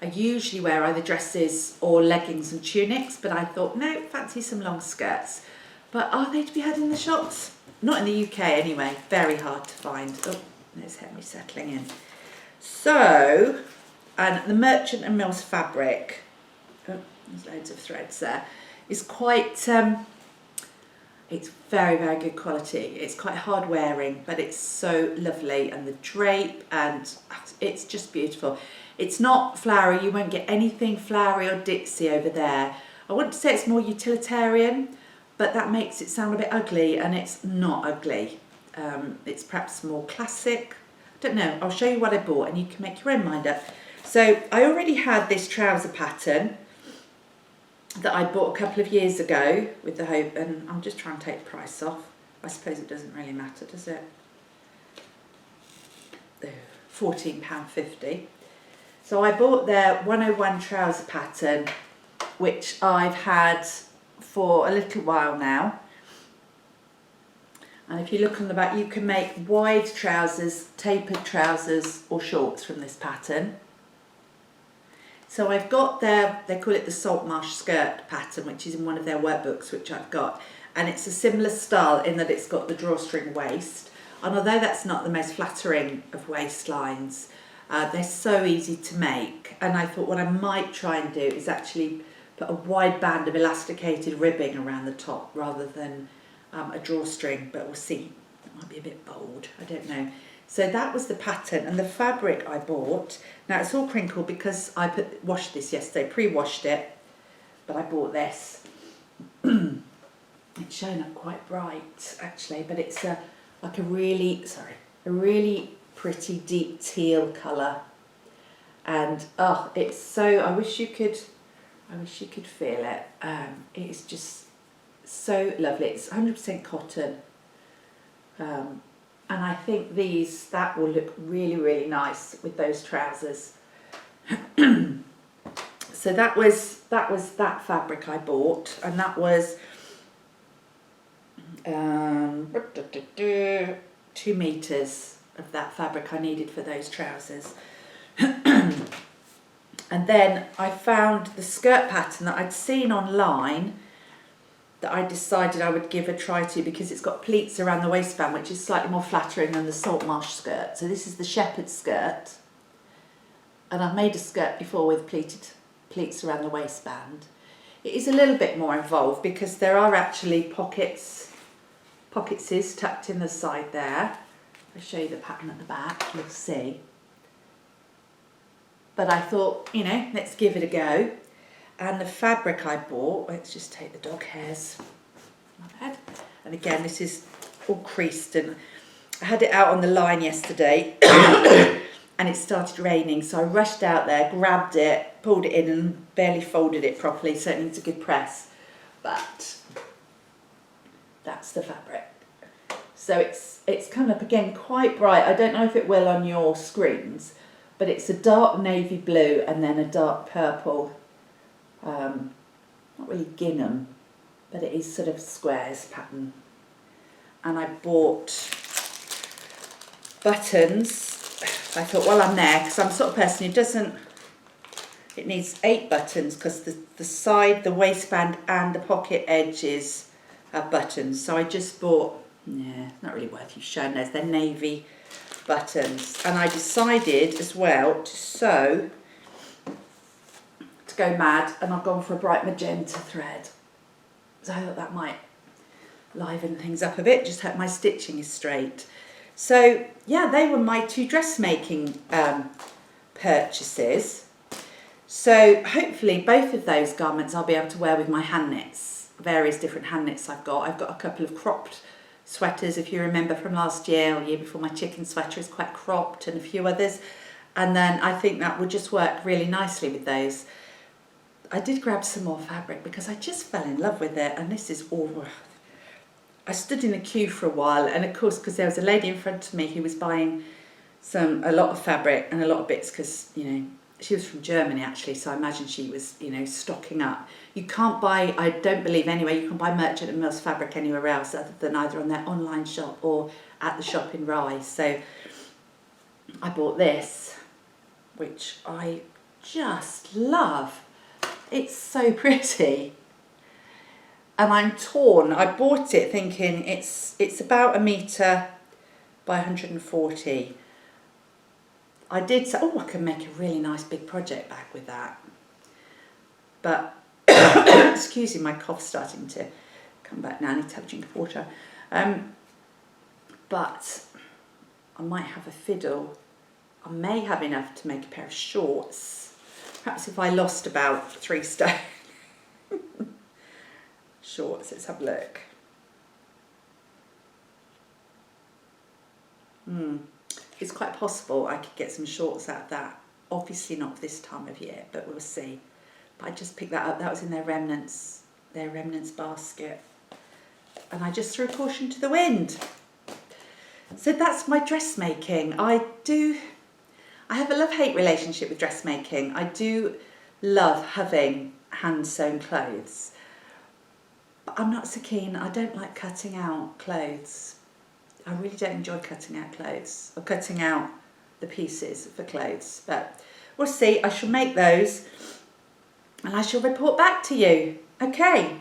I usually wear either dresses or leggings and tunics, but I thought, no, fancy some long skirts. But are they to be had in the shops? Not in the UK anyway, very hard to find. Oh, there's Henry settling in. So, and the Merchant and Mills fabric, oh, there's loads of threads there, is quite, it's very, very good quality. It's quite hard wearing, but it's so lovely, and the drape, and it's just beautiful. It's not flowery, you won't get anything flowery or ditzy over there. I want to say it's more utilitarian, but that makes it sound a bit ugly, and it's not ugly. It's perhaps more classic. I don't know, I'll show you what I bought and you can make your own mind up. So I already had this trouser pattern, that I bought a couple of years ago with the hope, and I'm just trying to take the price off. I suppose it doesn't really matter, does it? £14.50. So I bought their 101 trouser pattern, which I've had for a little while now. And if you look on the back, you can make wide trousers, tapered trousers or shorts from this pattern. So I've got their, they call it the Salt Marsh skirt pattern, which is in one of their workbooks, which I've got. And it's a similar style in that it's got the drawstring waist. And although that's not the most flattering of waistlines, they're so easy to make. And I thought what I might try and do is actually put a wide band of elasticated ribbing around the top rather than a drawstring, but we'll see. It might be a bit bold, I don't know. So that was the pattern, and the fabric I bought, now it's all crinkled because I washed this yesterday, pre-washed it, but I bought this. It's shown up quite bright actually, but it's like a really pretty deep teal colour, and oh, it's so, I wish you could feel it. It is just so lovely. It's 100% cotton, and I think that will look really, really nice with those trousers. So that was that fabric I bought, and that was 2 meters of that fabric I needed for those trousers. And then I found the skirt pattern that I'd seen online that I decided I would give a try to, because it's got pleats around the waistband, which is slightly more flattering than the Salt Marsh skirt. So this is the shepherd skirt, and I've made a skirt before with pleats around the waistband. It is a little bit more involved because there are actually pockets tucked in the side there. I'll show you the pattern at the back, you'll see. But I thought, you know, let's give it a go. And the fabric I bought, let's just take the dog hairs on my head. And again, this is all creased, and I had it out on the line yesterday and it started raining. So I rushed out there, grabbed it, pulled it in and barely folded it properly. So it needs a good press, but that's the fabric. So it's come up again quite bright. I don't know if it will on your screens, but it's a dark navy blue and then a dark purple. Not really gingham, but it is sort of squares pattern. And I bought buttons. I thought, well, I'm there, because I'm the sort of person who it needs 8 buttons, because the side, the waistband and the pocket edges have buttons. So I just bought, not really worth you showing those, they're navy buttons. And I decided as well to sew, go mad, and I've gone for a bright magenta thread. So I thought that might liven things up a bit, just hope my stitching is straight. So yeah, they were my 2 dressmaking purchases. So hopefully both of those garments I'll be able to wear with my hand knits, various different hand knits I've got. I've got a couple of cropped sweaters, if you remember from last year or year before, my chicken sweater is quite cropped, and a few others. And then I think that would just work really nicely with those. I did grab some more fabric because I just fell in love with it, and this is all. I stood in a queue for a while, and of course, because there was a lady in front of me who was buying a lot of fabric and a lot of bits, because, you know, she was from Germany actually, so I imagine she was, you know, stocking up. You can't buy, I don't believe anyway, you can buy Merchant and Mills fabric anywhere else other than either on their online shop or at the shop in Rye. So I bought this, which I just love. It's so pretty, and I'm torn. I bought it thinking it's about 1 metre by 140. I did say, oh, I can make a really nice big project bag with that, but excuse me, my cough's starting to come back now. I need to have a drink of water. But I might have a fiddle. I may have enough to make a pair of shorts. Perhaps if I lost about 3 stone. Shorts, let's have a look. It's quite possible I could get some shorts out of that. Obviously not this time of year, but we'll see. but I just picked that up. That was in their remnants basket. And I just threw caution to the wind. So that's my dressmaking. I have a love-hate relationship with dressmaking. I do love having hand-sewn clothes. But I'm not so keen. I don't like cutting out clothes. I really don't enjoy cutting out clothes or cutting out the pieces for clothes. But we'll see. I shall make those and I shall report back to you. Okay,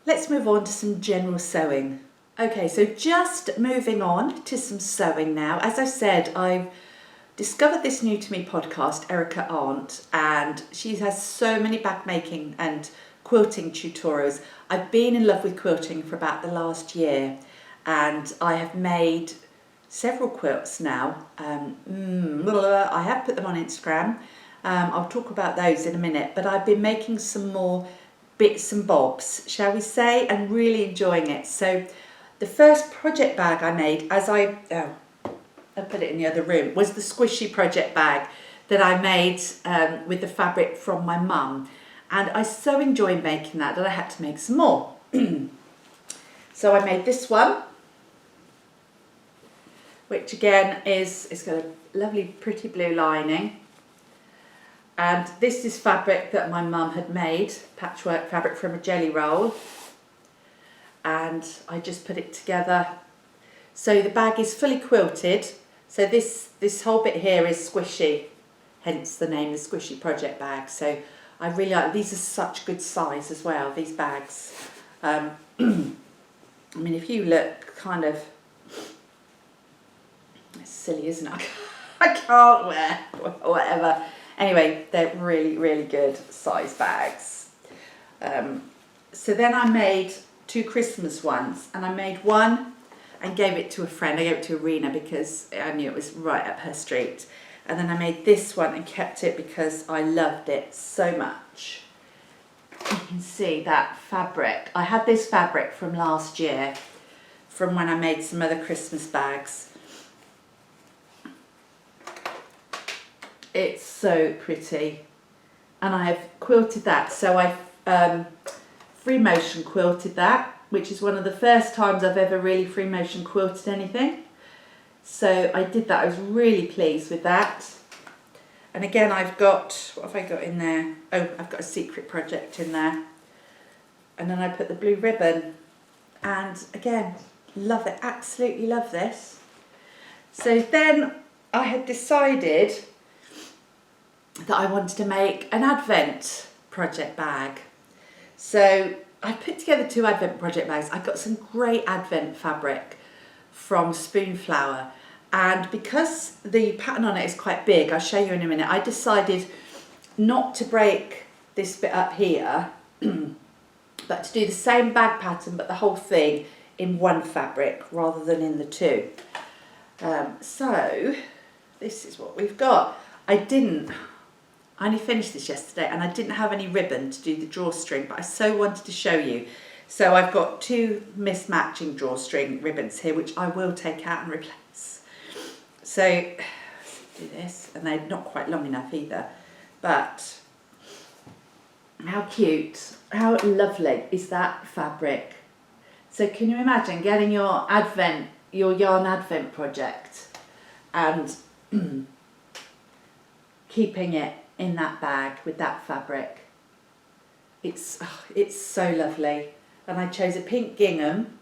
let's move on to some general sewing. Okay, so just moving on to some sewing now. As I said, I've discovered this new to me podcast, Erica Arndt, and she has so many bag making and quilting tutorials. I've been in love with quilting for about the last year, and I have made several quilts now. I have put them on Instagram. I'll talk about those in a minute, but I've been making some more bits and bobs, shall we say, and really enjoying it. So the first project bag I made, I put it in the other room, was the squishy project bag that I made with the fabric from my mum. And I so enjoyed making that I had to make some more. So I made this one, which again it's got a lovely pretty blue lining. And this is fabric that my mum had made, patchwork fabric from a jelly roll. And I just put it together. So the bag is fully quilted. So this whole bit here is squishy, hence the name, the Squishy Project Bag. So I really like, these are such good size as well, these bags. I mean, if you look kind of, it's silly, isn't it? I can't wear, whatever. Anyway, they're really, really good size bags. So then I made 2 Christmas ones, and I made one and gave it to a friend. I gave it to Irina because I knew it was right up her street. And then I made this one and kept it because I loved it so much. You can see that fabric. I had this fabric from last year, from when I made some other Christmas bags. It's so pretty. And I have quilted that. So I've free motion quilted that, which is one of the first times I've ever really free motion quilted anything. So I did that. I was really pleased with that. And again, I've got, what have I got in there? Oh, I've got a secret project in there. And then I put the blue ribbon. And again, love it. Absolutely love this. So then I had decided that I wanted to make an Advent project bag. So I put together 2 Advent project bags. I got some great Advent fabric from Spoonflower, and because the pattern on it is quite big, I'll show you in a minute, I decided not to break this bit up here, but to do the same bag pattern but the whole thing in one fabric rather than in the 2. So this is what we've got. I only finished this yesterday and I didn't have any ribbon to do the drawstring, but I so wanted to show you. So I've got 2 mismatching drawstring ribbons here, which I will take out and replace. So let's do this, and they're not quite long enough either, but how cute, how lovely is that fabric? So can you imagine getting your yarn Advent project and keeping it in that bag with that fabric? It's so lovely. And I chose a pink gingham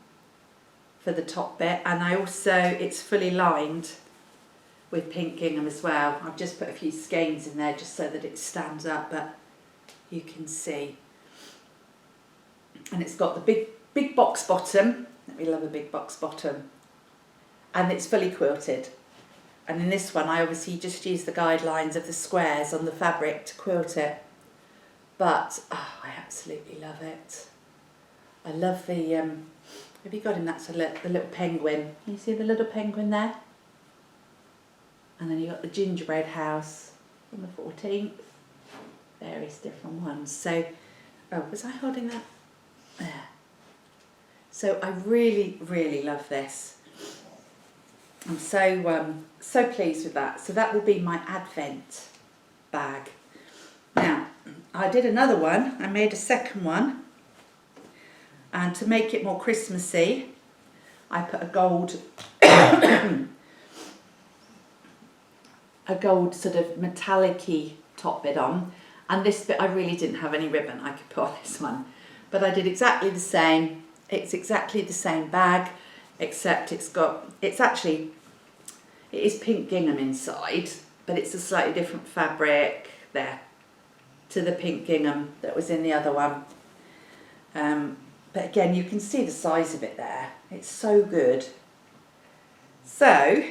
for the top bit, and I also, it's fully lined with pink gingham as well. I've just put a few skeins in there just so that it stands up, but you can see. And it's got the big box bottom. We love a big box bottom. And it's fully quilted. And in this one, I obviously just used the guidelines of the squares on the fabric to quilt it. But I absolutely love it. I love the, have you got him? That's the little penguin. Can you see the little penguin there? And then you got the gingerbread house on the 14th. Various different ones. So, oh, was I holding that? There. So I really, really love this. I'm so pleased with that. So that will be my Advent bag. Now, I did another one. I made a second one, and to make it more Christmassy, I put a gold a gold sort of metallic-y top bit on, and this bit I really didn't have any ribbon I could put on this one, but I did exactly the same. It's exactly the same bag, except it is pink gingham inside, but it's a slightly different fabric there to the pink gingham that was in the other one. But again, you can see the size of it there. It's so good. So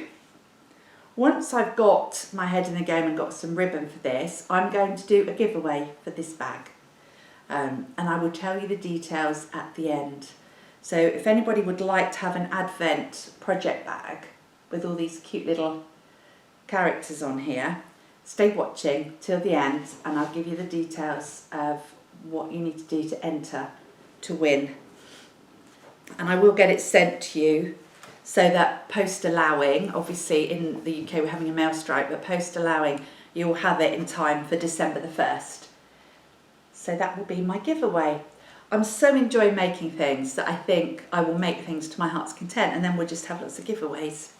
once I've got my head in the game and got some ribbon for this, I'm going to do a giveaway for this bag. And I will tell you the details at the end. So if anybody would like to have an Advent project bag with all these cute little characters on here, stay watching till the end and I'll give you the details of what you need to do to enter to win. And I will get it sent to you, so that post allowing, obviously in the UK we're having a mail strike, but post allowing you'll have it in time for December the 1st. So that will be my giveaway. I'm so enjoying making things that I think I will make things to my heart's content, and then we'll just have lots of giveaways.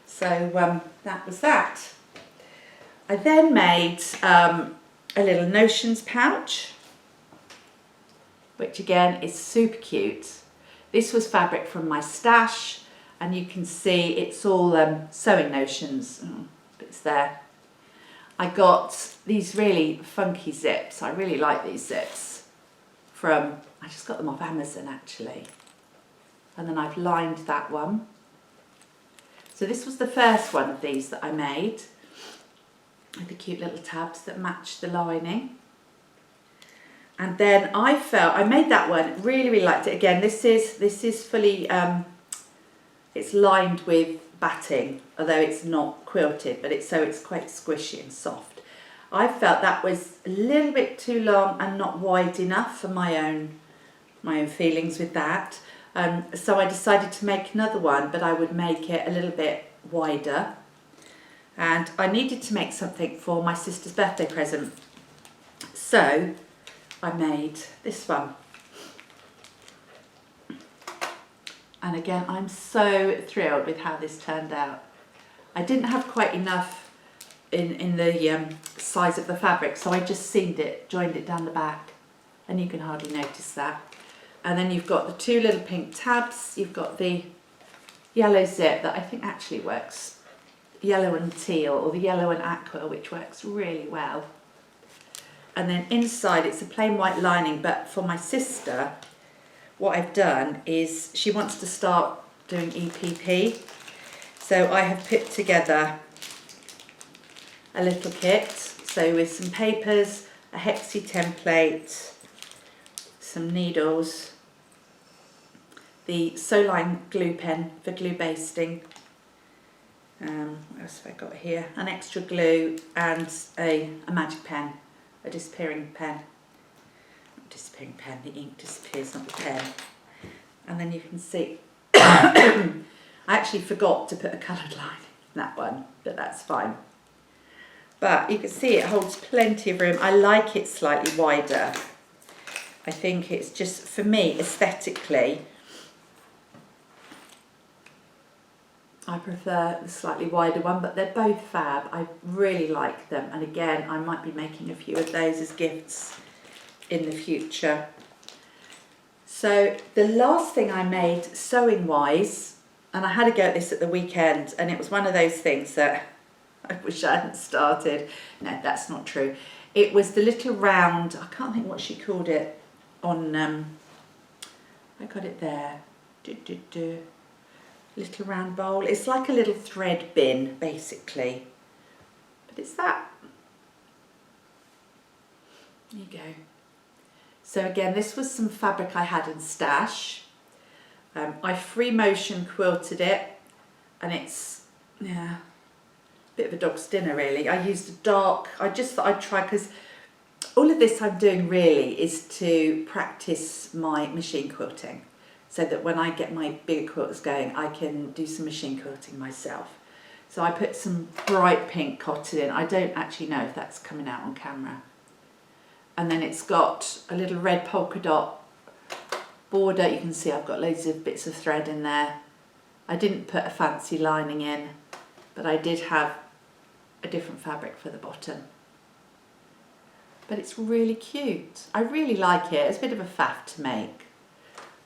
So that was that. I then made a little notions pouch, which again is super cute. This was fabric from my stash, and you can see it's all sewing notions. Bits there. I got these really funky zips. I really like these zips I just got them off Amazon actually. And then I've lined that one. So this was the first one of these that I made, with the cute little tabs that match the lining. And then I made that one, really liked it. Again, this is fully, it's lined with batting, although it's not quilted, but it's quite squishy and soft. I felt that was a little bit too long and not wide enough for my own feelings with that. So I decided to make another one, but I would make it a little bit wider. And I needed to make something for my sister's birthday present. So I made this one. And again, I'm so thrilled with how this turned out. I didn't have quite enough in the size of the fabric, so I just seamed it, joined it down the back, and you can hardly notice that. And then you've got the two little pink tabs, you've got the yellow zip that I think actually works, yellow and teal, or the yellow and aqua, which works really well. And then inside it's a plain white lining, but for my sister, what I've done is she wants to start doing EPP. So I have put together a little kit, so with some papers, a hexie template, some needles, the Soline glue pen for glue basting, what else have I got here, an extra glue and a magic pen, a disappearing pen. Not disappearing pen, the ink disappears, not the pen. And then you can see, I actually forgot to put a coloured line in that one, but that's fine. But you can see it holds plenty of room. I like it slightly wider. I think it's just, for me, aesthetically, I prefer the slightly wider one, but they're both fab. I really like them. And again, I might be making a few of those as gifts in the future. So the last thing I made sewing wise, and I had a go at this at the weekend, and it was one of those things that I wish I hadn't started. No, that's not true. It was the little round, I can't think what she called it on, I got it there. Little round bowl. It's like a little thread bin, basically. But it's that. There you go. So again, this was some fabric I had in stash. I free motion quilted it, and it's, yeah, bit of a dog's dinner really. I used a dark, I just thought I'd try, because all of this I'm doing really is to practice my machine quilting, so that when I get my bigger quilts going I can do some machine quilting myself. So I put some bright pink cotton in. I don't actually know if that's coming out on camera. and then it's got a little red polka dot border. You can see I've got loads of bits of thread in there. I didn't put a fancy lining in, but I did have a different fabric for the bottom. But it's really cute. I really like it. It's a bit of a faff to make,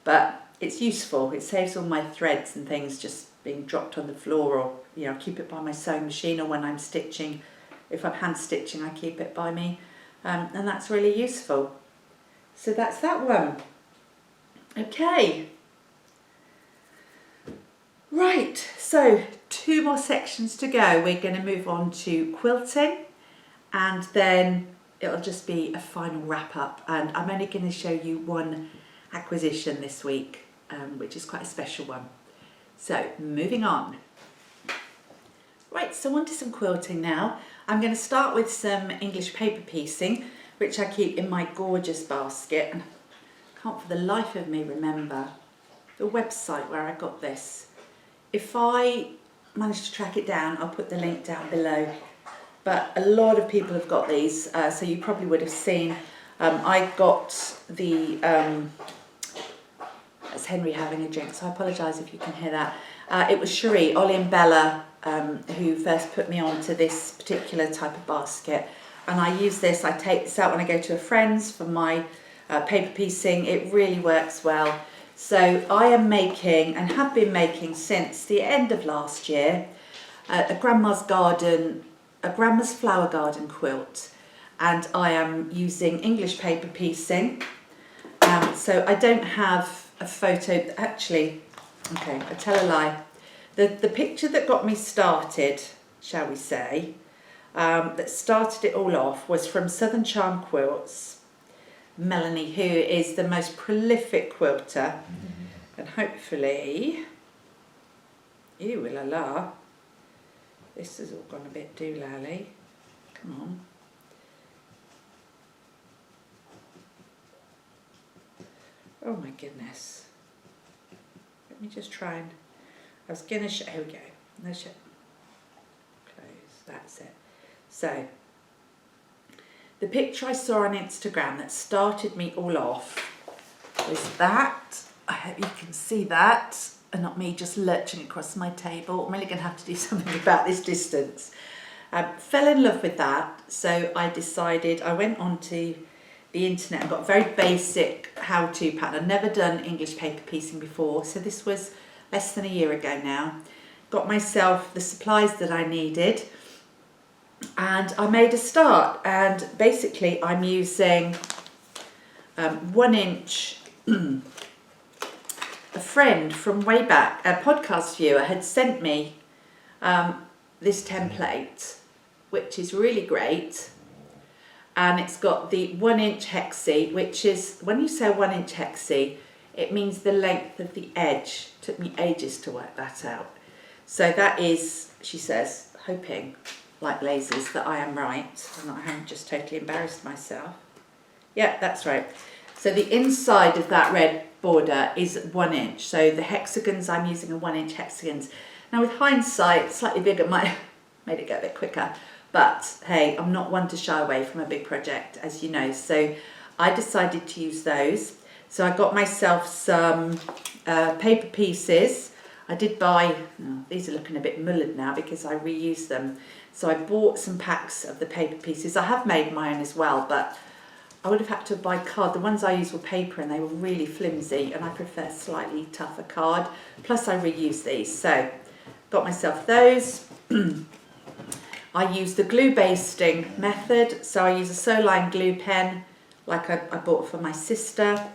but it's useful. It saves all my threads and things just being dropped on the floor, or you know, keep it by my sewing machine, or when I'm stitching, if I'm hand stitching, I keep it by me, and that's really useful. So that's that one. Okay. Right, so 2 more sections to go. We're going to move on to quilting, and then it'll just be a final wrap up, and I'm only going to show you one acquisition this week, which is quite a special one. So moving on. Right, so on to some quilting now. I'm going to start with some English paper piecing, which I keep in my gorgeous basket, and I can't for the life of me remember the website where I got this. If I manage to track it down, I'll put the link down below. But a lot of people have got these, so you probably would have seen. I got the, that's Henry having a drink, so I apologise if you can hear that. It was Suri, Ollie and Bella who first put me on to this particular type of basket. And I use this, I take this out when I go to a friend's for my paper piecing. It really works well. So I am making, and have been making since the end of last year, a grandma's flower garden quilt, and I am using English paper piecing. So I don't have a photo, actually, okay, I tell a lie. The picture that got me started, shall we say, that started it all off was from Southern Charm Quilts, Melanie, who is the most prolific quilter, and hopefully, ew la la, this has all gone a bit doolally, come on. Oh my goodness, let me just try and, I was going to show, here we go, no show, close, that's it. So, the picture I saw on Instagram that started me all off was that. I hope you can see that, and not me just lurching across my table. I'm really going to have to do something about this distance. Fell in love with that, so I decided, I went onto the internet and got a very basic how-to pattern. I'd never done English paper piecing before, so this was less than a year ago now. Got myself the supplies that I needed, and I made a start, and basically I'm using 1 inch. A friend from way back, a podcast viewer, had sent me this template, which is really great, and it's got the 1 inch hexie, which is, when you say 1 inch hexie, it means the length of the edge. It took me ages to work that out. So that is, she says, hoping, like lasers, that I am right, and I haven't just totally embarrassed myself. Yeah, that's right. So the inside of that red border is 1 inch. So the hexagons I'm using are 1 inch hexagons. Now with hindsight, slightly bigger might have made it go a bit quicker. But hey, I'm not one to shy away from a big project, as you know. So I decided to use those. So I got myself some paper pieces. I did buy, oh, these are looking a bit mullered now because I reused them. So I bought some packs of the paper pieces. I have made my own as well, but I would have had to buy card. The ones I used were paper and they were really flimsy, and I prefer slightly tougher card. Plus I reuse these. So got myself those. I use the glue basting method. So I use a Soline glue pen like I bought for my sister,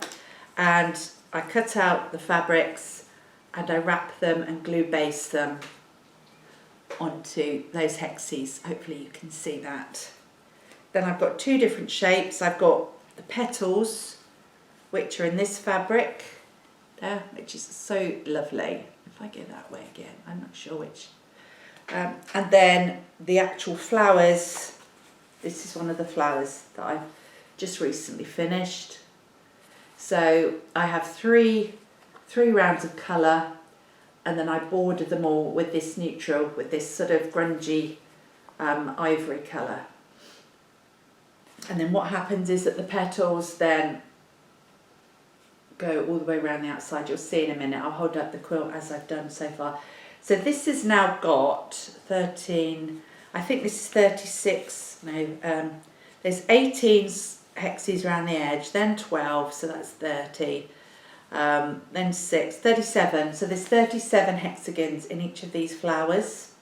and I cut out the fabrics and I wrap them and glue baste them onto those hexies. Hopefully you can see that. Then I've got 2 different shapes. I've got the petals, which are in this fabric there, which is so lovely. If I go that way again, I'm not sure which. And then the actual flowers. This is one of the flowers that I've just recently finished. So I have three rounds of colour, and then I border them all with this neutral, with this sort of grungy ivory colour. And then what happens is that the petals then go all the way around the outside. You'll see in a minute. I'll hold up the quilt as I've done so far. So this has now got 13, I think this is 36, no, there's 18 hexes around the edge, then 12, so that's 30, then 6, 37, so there's 37 hexagons in each of these flowers.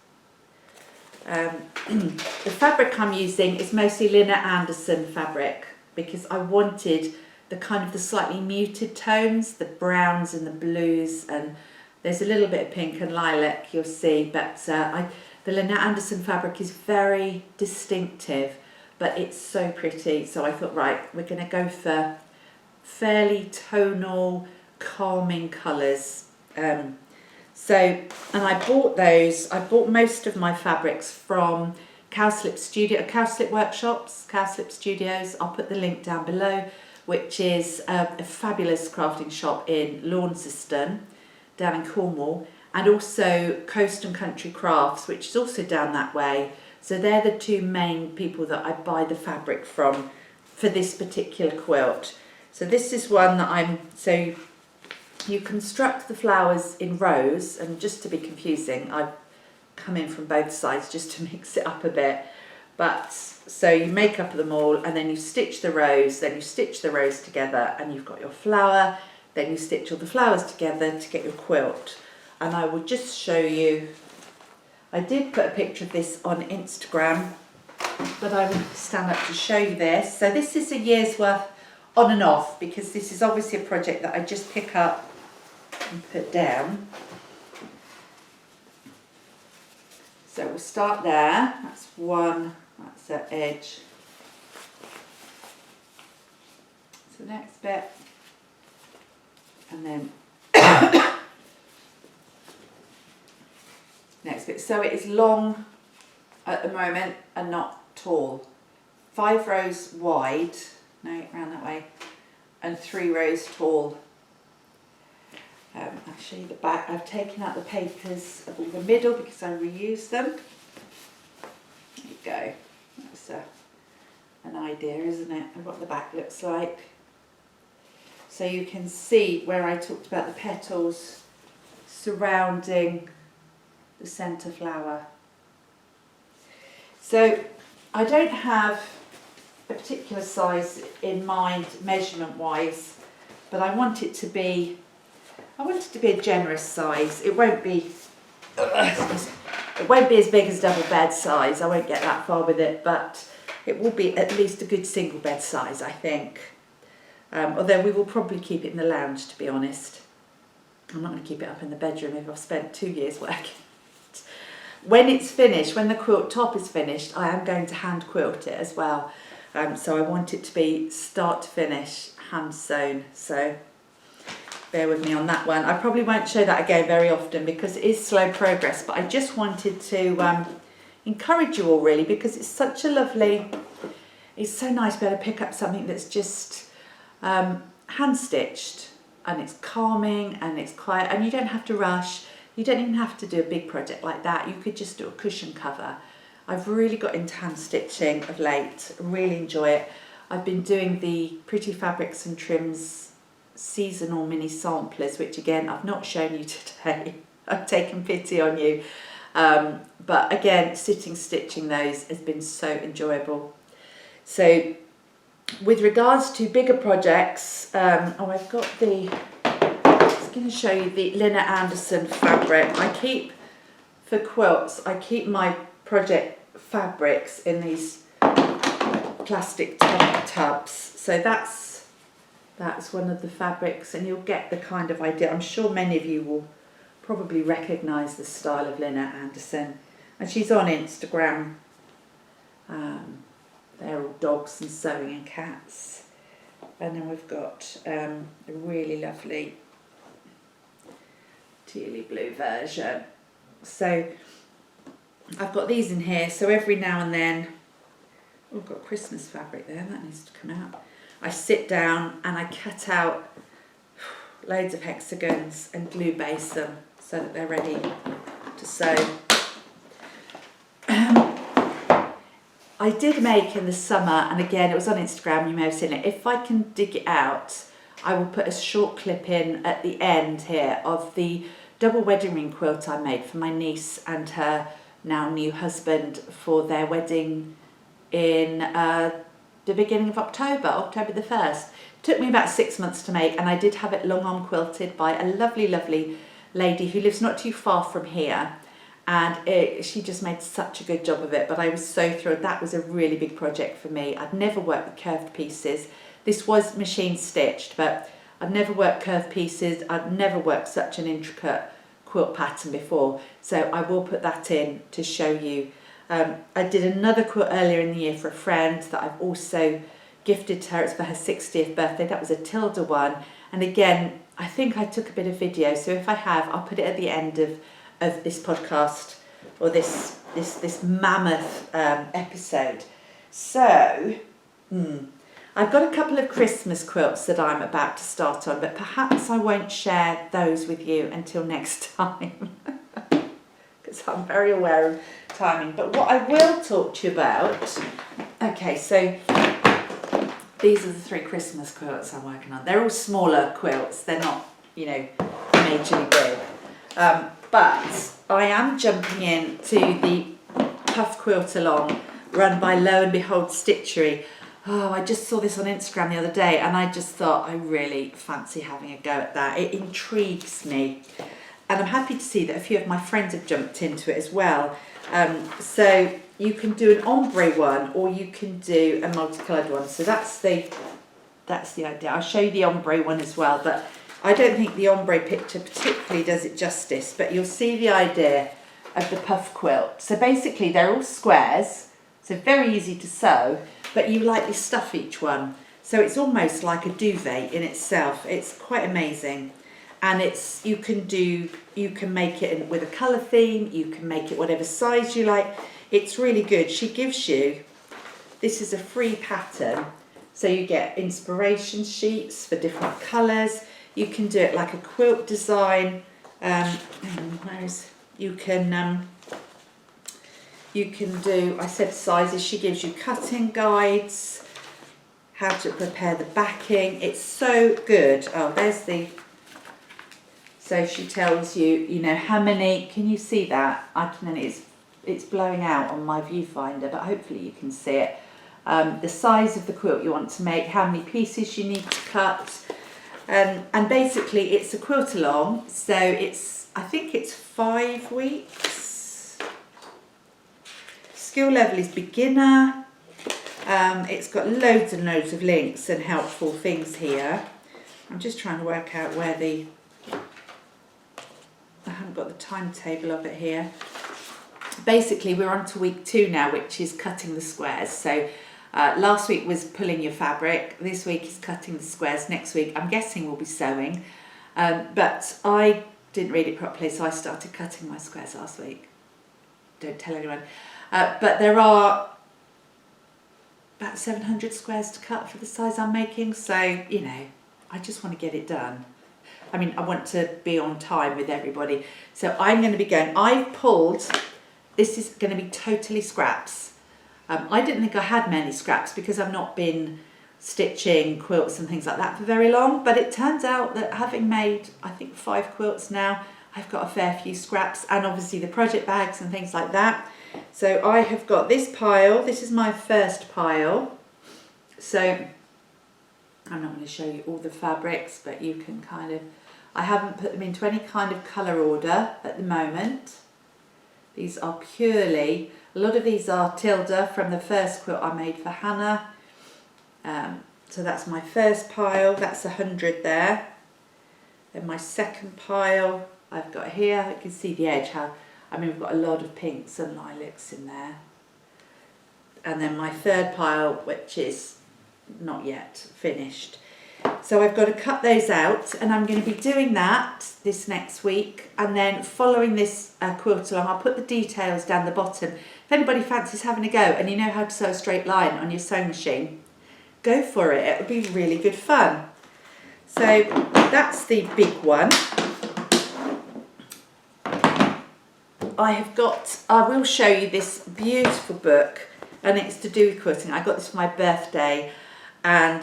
The fabric I'm using is mostly Lina Anderson fabric because I wanted the kind of the slightly muted tones, the browns and the blues, and there's a little bit of pink and lilac you'll see, but the Lina Anderson fabric is very distinctive, but it's so pretty. So I thought, right, we're going to go for fairly tonal, calming colours. And I bought most of my fabrics from Cowslip Workshops, Cowslip Studios. I'll put the link down below, which is a fabulous crafting shop in Launceston, down in Cornwall, and also Coast and Country Crafts, which is also down that way. So they're the two main people that I buy the fabric from for this particular quilt. So this is one that so you construct the flowers in rows, and just to be confusing, I've come in from both sides just to mix it up a bit. But so you make up them all, and then you stitch the rows, then you stitch the rows together, and you've got your flower, then you stitch all the flowers together to get your quilt. And I will just show you, I did put a picture of this on Instagram, but I will stand up to show you this. So this is a year's worth on and off, because this is obviously a project that I just pick up and put down. So we'll start there, that's one, that's the edge. So the next bit, and then next bit. So it is long at the moment and not tall. 5 rows wide, no, round that way, and 3 rows tall. I'll show you the back. I've taken out the papers of all the middle because I reuse them. There you go. That's an idea, isn't it, of what the back looks like. So you can see where I talked about the petals surrounding the centre flower. So I don't have a particular size in mind measurement wise, but I want it to be a generous size. It won't be as big as double bed size. I won't get that far with it, but it will be at least a good single bed size, I think. Although we will probably keep it in the lounge, to be honest. I'm not going to keep it up in the bedroom if I've spent 2 years working. When it's finished, when the quilt top is finished, I am going to hand quilt it as well. So I want it to be start to finish hand sewn. So bear with me on that one. I probably won't show that again very often because it is slow progress, but I just wanted to encourage you all really, because it's such a lovely, it's so nice to be able to pick up something that's just hand stitched, and it's calming and it's quiet, and you don't have to rush. You don't even have to do a big project like that. You could just do a cushion cover. I've really got into hand stitching of late. I really enjoy it. I've been doing the Pretty Fabrics and Trims seasonal mini samplers, which again I've not shown you today. I've taken pity on you. But again, stitching those has been so enjoyable. So with regards to bigger projects, I've got I'm going to show you the Lina Anderson fabric. For quilts, I keep my project fabrics in these plastic tubs. So that's one of the fabrics, and you'll get the kind of idea. I'm sure many of you will probably recognise the style of Lina Anderson, and she's on Instagram. They're all dogs and sewing and cats. And then we've got a really lovely tealy blue version. So I've got these in here, so every now and then, oh, I've got Christmas fabric there, that needs to come out. I sit down and I cut out loads of hexagons and glue base them so that they're ready to sew. I did make in the summer, and again, it was on Instagram, you may have seen it. If I can dig it out, I will put a short clip in at the end here of the double wedding ring quilt I made for my niece and her now new husband for their wedding in the beginning of October the 1st. Took me about 6 months to make, and I did have it long arm quilted by a lovely, lovely lady who lives not too far from here. And she just made such a good job of it, but I was so thrilled. That was a really big project for me. I'd never worked with curved pieces. This was machine stitched, but I'd never worked curved pieces. I'd never worked such an intricate quilt pattern before. So I will put that in to show you. I did another quilt earlier in the year for a friend that I've also gifted to her. It's for her 60th birthday. That was a Tilda one. And again, I think I took a bit of video. So if I have, I'll put it at the end of this podcast, or this mammoth episode. So I've got a couple of Christmas quilts that I'm about to start on, but perhaps I won't share those with you until next time because I'm very aware of timing. But what I will talk to you about, okay, so these are the 3 Christmas quilts I'm working on. They're all smaller quilts. They're not, you know, majorly big. But I am jumping in to the puff quilt along run by Lo and Behold Stitchery. Oh, I just saw this on Instagram the other day, and I just thought I really fancy having a go at that. It intrigues me, and I'm happy to see that a few of my friends have jumped into it as well. So you can do an ombre one, or you can do a multicoloured one. So that's the idea. I'll show you the ombre one as well, but I don't think the ombre picture particularly does it justice, but you'll see the idea of the puff quilt. So basically they're all squares, so very easy to sew, but you lightly stuff each one. So it's almost like a duvet in itself. It's quite amazing. And you can make it with a colour theme, you can make it whatever size you like. It's really good. She gives you, this is a free pattern, so you get inspiration sheets for different colours. You can do it like a quilt design. You can do, I said sizes, she gives you cutting guides, how to prepare the backing. It's so good. Oh, there's the, so she tells you, you know, how many, can you see that? It's blowing out on my viewfinder, but hopefully you can see it. The size of the quilt you want to make, how many pieces you need to cut. And basically it's a quilt along, so I think it's 5 weeks. Skill level is beginner. It's got loads and loads of links and helpful things here. I'm just trying to work out where I haven't got the timetable of it here. Basically we're on to week 2 now, which is cutting the squares. So last week was pulling your fabric, this week is cutting the squares, next week I'm guessing we'll be sewing, but I didn't read it properly, so I started cutting my squares last week. Don't tell anyone. But there are about 700 squares to cut for the size I'm making, so, you know, I just want to get it done. I mean, I want to be on time with everybody. So I'm going to be going, this is going to be totally scraps. I didn't think I had many scraps because I've not been stitching quilts and things like that for very long, but it turns out that having made, I think, 5 quilts now, I've got a fair few scraps, and obviously the project bags and things like that. So I have got this pile. This is my first pile. So I'm not going to show you all the fabrics, but you can kind of, I haven't put them into any kind of colour order at the moment. These are purely, a lot of these are Tilda from the first quilt I made for Hannah. So that's my first pile, that's 100 there. Then my second pile I've got here, you can see the edge, we've got a lot of pinks and lilacs in there. And then my third pile, which is not yet finished. So I've got to cut those out, and I'm going to be doing that this next week, and then following this quilt along, I'll put the details down the bottom. If anybody fancies having a go and you know how to sew a straight line on your sewing machine, go for it. It would be really good fun. So that's the big one. I will show you this beautiful book and it's to do with quilting. I got this for my birthday, and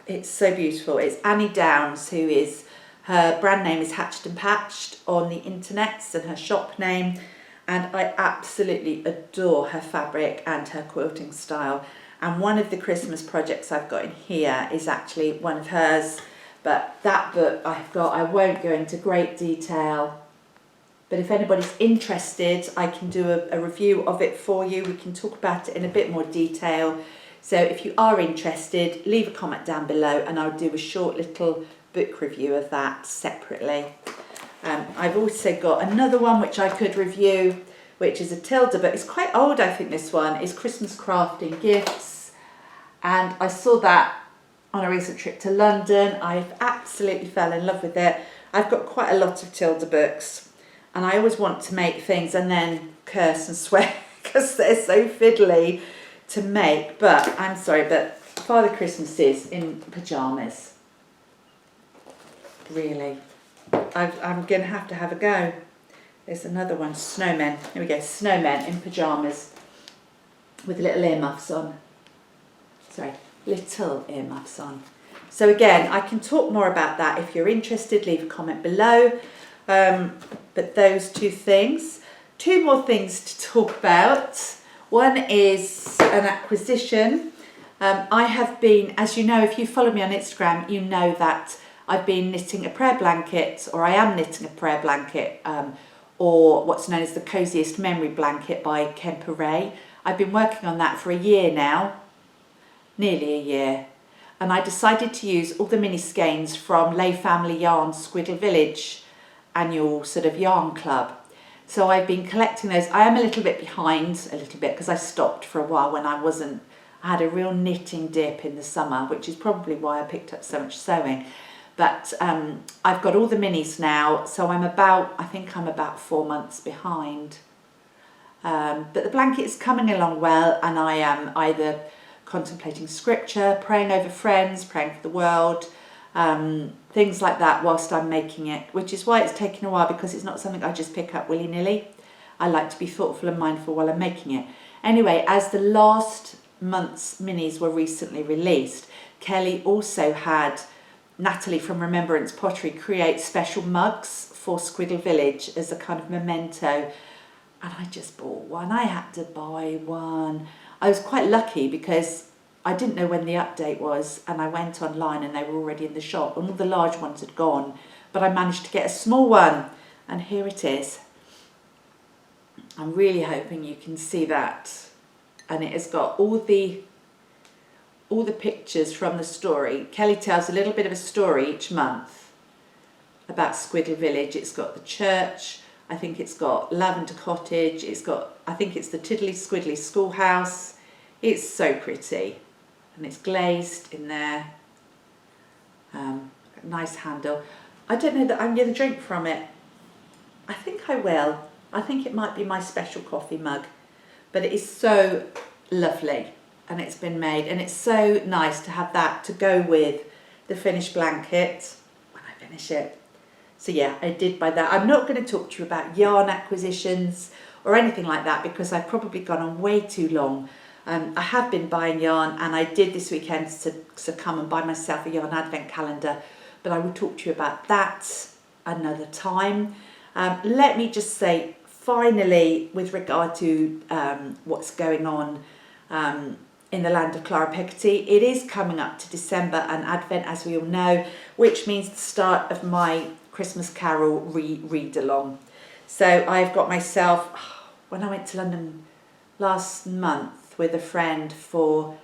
it's so beautiful. It's Annie Downs, who is, her brand name is Hatched and Patched on the internets, and her shop name, and I absolutely adore her fabric and her quilting style. And one of the Christmas projects I've got in here is actually one of hers, but that book I've got, I won't go into great detail, but if anybody's interested, I can do a review of it for you. We can talk about it in a bit more detail. So if you are interested, leave a comment down below and I'll do a short little book review of that separately. I've also got another one which I could review, which is a Tilda, but it's quite old, I think this one. It's Christmas Crafting Gifts. And I saw that on a recent trip to London. I've absolutely fell in love with it. I've got quite a lot of Tilda books, and I always want to make things and then curse and swear because they're so fiddly to make. But I'm sorry, but Father Christmas is in pyjamas. Really. I'm going to have a go. There's another one, snowmen. Here we go, snowmen in pyjamas with little earmuffs on. Sorry, little earmuffs on. So again, I can talk more about that if you're interested. Leave a comment below. But those two things. Two more things to talk about. One is an acquisition. I have been, as you know, if you follow me on Instagram, you know that I've been knitting a prayer blanket, or I am knitting a prayer blanket, or what's known as the Coziest Memory Blanket by Kemper. I've been working on that for a year now, nearly a year, and I decided to use all the mini skeins from Lay Family Yarns Squiggle Village annual sort of yarn club. So I've been collecting those. I am a little bit behind, because I stopped for a while when I had a real knitting dip in the summer, which is probably why I picked up so much sewing. But I've got all the minis now, so I think I'm about 4 months behind. But the blanket is coming along well, and I am either contemplating scripture, praying over friends, praying for the world, things like that whilst I'm making it, which is why it's taken a while, because it's not something I just pick up willy-nilly. I like to be thoughtful and mindful while I'm making it. Anyway, as the last month's minis were recently released, Kelly also had Natalie from Remembrance Pottery create special mugs for Squiggle Village as a kind of memento, and I just bought one. I had to buy one. I was quite lucky because I didn't know when the update was, and I went online and they were already in the shop, and all the large ones had gone, but I managed to get a small one, and here it is. I'm really hoping you can see that, and it has got all the pictures from the story. Kelly tells a little bit of a story each month about Squiggle Village. It's got the church, I think it's got Lavender Cottage, I think it's the Tiddly Squiddly Schoolhouse. It's so pretty, and it's glazed in there. Nice handle. I don't know that I'm going to drink from it. I think I will. I think it might be my special coffee mug, but it is so lovely. And it's been made, and it's so nice to have that to go with the finished blanket when I finish it. So yeah, I did buy that. I'm not going to talk to you about yarn acquisitions or anything like that, because I've probably gone on way too long. I have been buying yarn, and I did this weekend to come and buy myself a yarn advent calendar, but I will talk to you about that another time. Let me just say, finally, with regard to what's going on in the land of Clara Petite, it is coming up to December and Advent, as we all know, which means the start of my Christmas Carol read along. So I've got myself, when I went to London last month with a friend for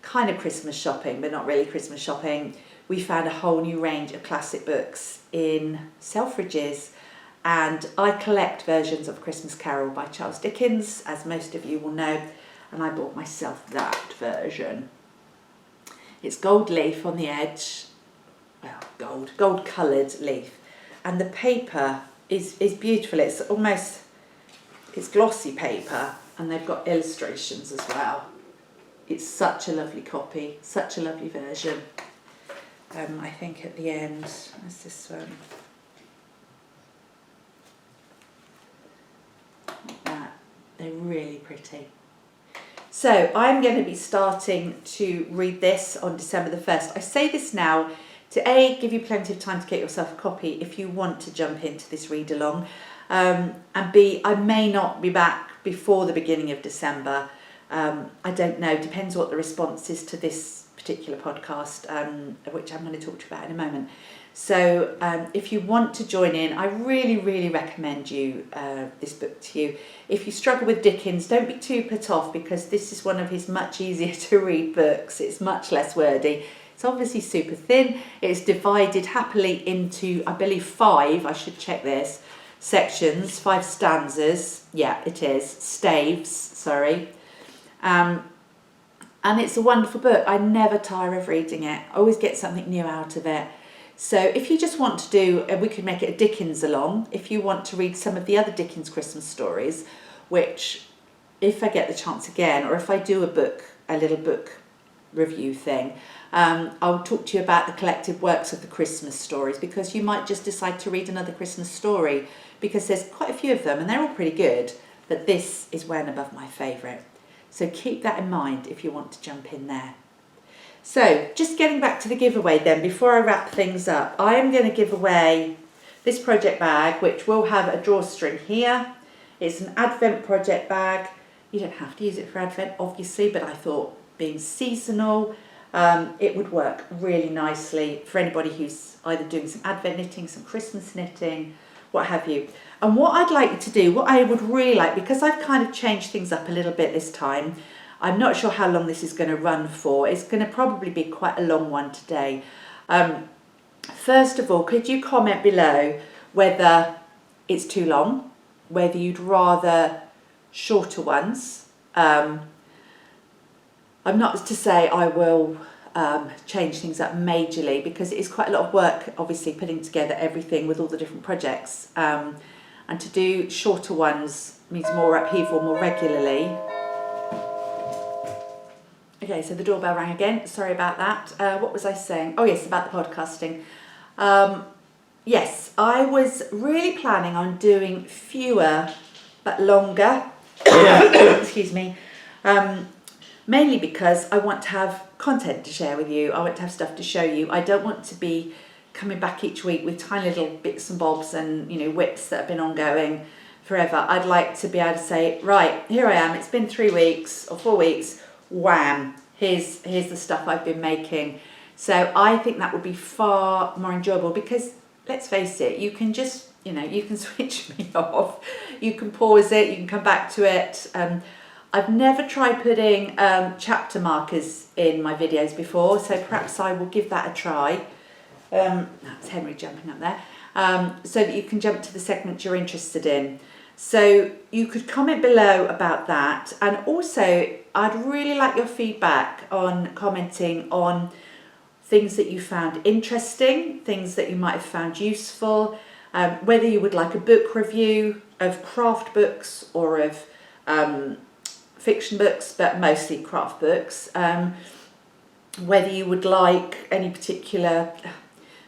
kind of Christmas shopping, but not really Christmas shopping, we found a whole new range of classic books in Selfridges, and I collect versions of Christmas Carol by Charles Dickens, as most of you will know. And I bought myself that version. It's gold leaf on the edge, well, gold coloured leaf, and the paper is beautiful. It's glossy paper, and they've got illustrations as well. It's such a lovely copy, such a lovely version. I think at the end, where's this one? Like that. They're really pretty. So I'm going to be starting to read this on December the 1st. I say this now to A, give you plenty of time to get yourself a copy if you want to jump into this read along, and B, I may not be back before the beginning of December. I don't know, depends what the response is to this particular podcast, which I'm going to talk to you about in a moment. So if you want to join in, I really recommend you this book to you. If you struggle with Dickens, don't be too put off, because this is one of his much easier to read books. It's much less wordy. It's obviously super thin. It's divided happily into, I believe, 5, I should check this, sections, 5 stanzas. Yeah, it is. Staves, sorry. And it's a wonderful book. I never tire of reading it. I always get something new out of it. So if you just want to do, we could make it a Dickens along, if you want to read some of the other Dickens Christmas stories, which if I get the chance again, or if I do a little book review thing, I'll talk to you about the collected works of the Christmas stories, because you might just decide to read another Christmas story, because there's quite a few of them and they're all pretty good, but this is way and above my favourite. So keep that in mind if you want to jump in there. So just getting back to the giveaway then, before I wrap things up, I am going to give away this project bag, which will have a drawstring here. It's an Advent project bag. You don't have to use it for Advent, obviously, but I thought being seasonal, it would work really nicely for anybody who's either doing some Advent knitting, some Christmas knitting, what have you. And what I'd like you to do, what I would really like, because I've kind of changed things up a little bit this time, I'm not sure how long this is going to run for. It's going to probably be quite a long one today. First of all, could you comment below whether it's too long, whether you'd rather shorter ones. I'm not to say I will change things up majorly, because it is quite a lot of work, obviously, putting together everything with all the different projects. And to do shorter ones means more upheaval more regularly. Okay, so the doorbell rang again. Sorry about that. What was I saying? Oh yes, about the podcasting. Yes, I was really planning on doing fewer but longer. Excuse me. Mainly because I want to have content to share with you. I want to have stuff to show you. I don't want to be coming back each week with tiny little bits and bobs and, you know, whips that have been ongoing forever. I'd like to be able to say, right, here I am. It's been 3 weeks or 4 weeks. Wham! Here's the stuff I've been making. So I think that would be far more enjoyable, because let's face it, you can just, you know, you can switch me off. You can pause it. You can come back to it. I've never tried putting chapter markers in my videos before, so perhaps I will give that a try. That's Henry jumping up there. So that you can jump to the segment you're interested in. So you could comment below about that, and also I'd really like your feedback on commenting on things that you found interesting, things that you might have found useful, whether you would like a book review of craft books or of fiction books, but mostly craft books, whether you would like any particular,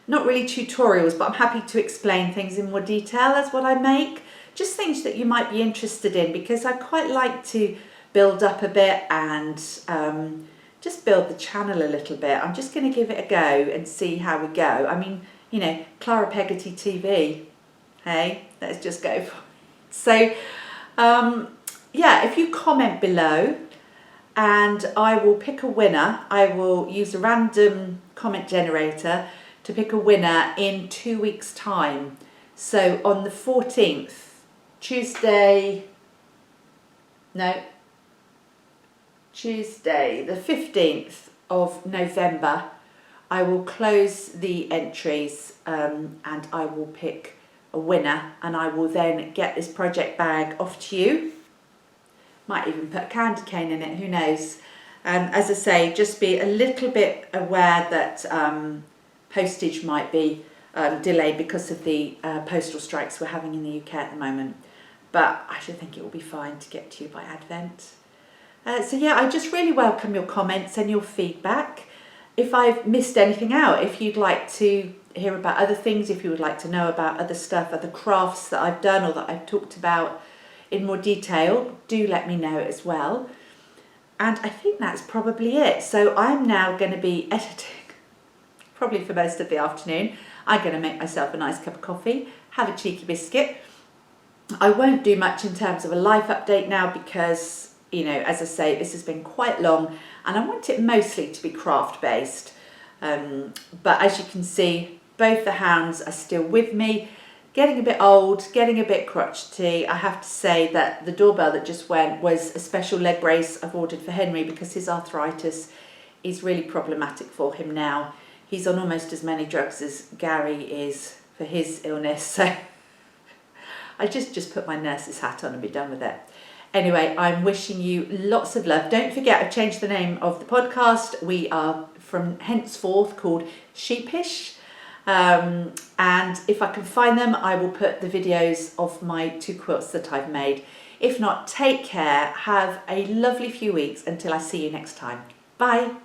not really tutorials, but I'm happy to explain things in more detail as what I make. Just things that you might be interested in, because I quite like to build up a bit and just build the channel a little bit. I'm just going to give it a go and see how we go. I mean, you know, Clara Peggotty TV. Hey, let's just go for it. So, yeah, if you comment below, and I will pick a winner. I will use a random comment generator to pick a winner in 2 weeks' time. So on the 14th, Tuesday, the 15th of November, I will close the entries and I will pick a winner, and I will then get this project bag off to you. Might even put a candy cane in it, who knows. As I say, just be a little bit aware that postage might be delayed because of the postal strikes we're having in the UK at the moment. But I should think it will be fine to get to you by Advent. So yeah, I just really welcome your comments and your feedback. If I've missed anything out, if you'd like to hear about other things, if you would like to know about other stuff, other crafts that I've done or that I've talked about in more detail, do let me know as well. And I think that's probably it. So I'm now going to be editing, probably for most of the afternoon. I'm going to make myself a nice cup of coffee, have a cheeky biscuit. I won't do much in terms of a life update now because, you know, as I say, this has been quite long and I want it mostly to be craft based. But as you can see, both the hounds are still with me, getting a bit old, getting a bit crotchety. I have to say that the doorbell that just went was a special leg brace I've ordered for Henry because his arthritis is really problematic for him now. He's on almost as many drugs as Gary is for his illness, so I just put my nurse's hat on and be done with it. Anyway, I'm wishing you lots of love. Don't forget, I've changed the name of the podcast. We are from henceforth called Sheepish. And if I can find them, I will put the videos of my 2 quilts that I've made. If not, take care. Have a lovely few weeks until I see you next time. Bye.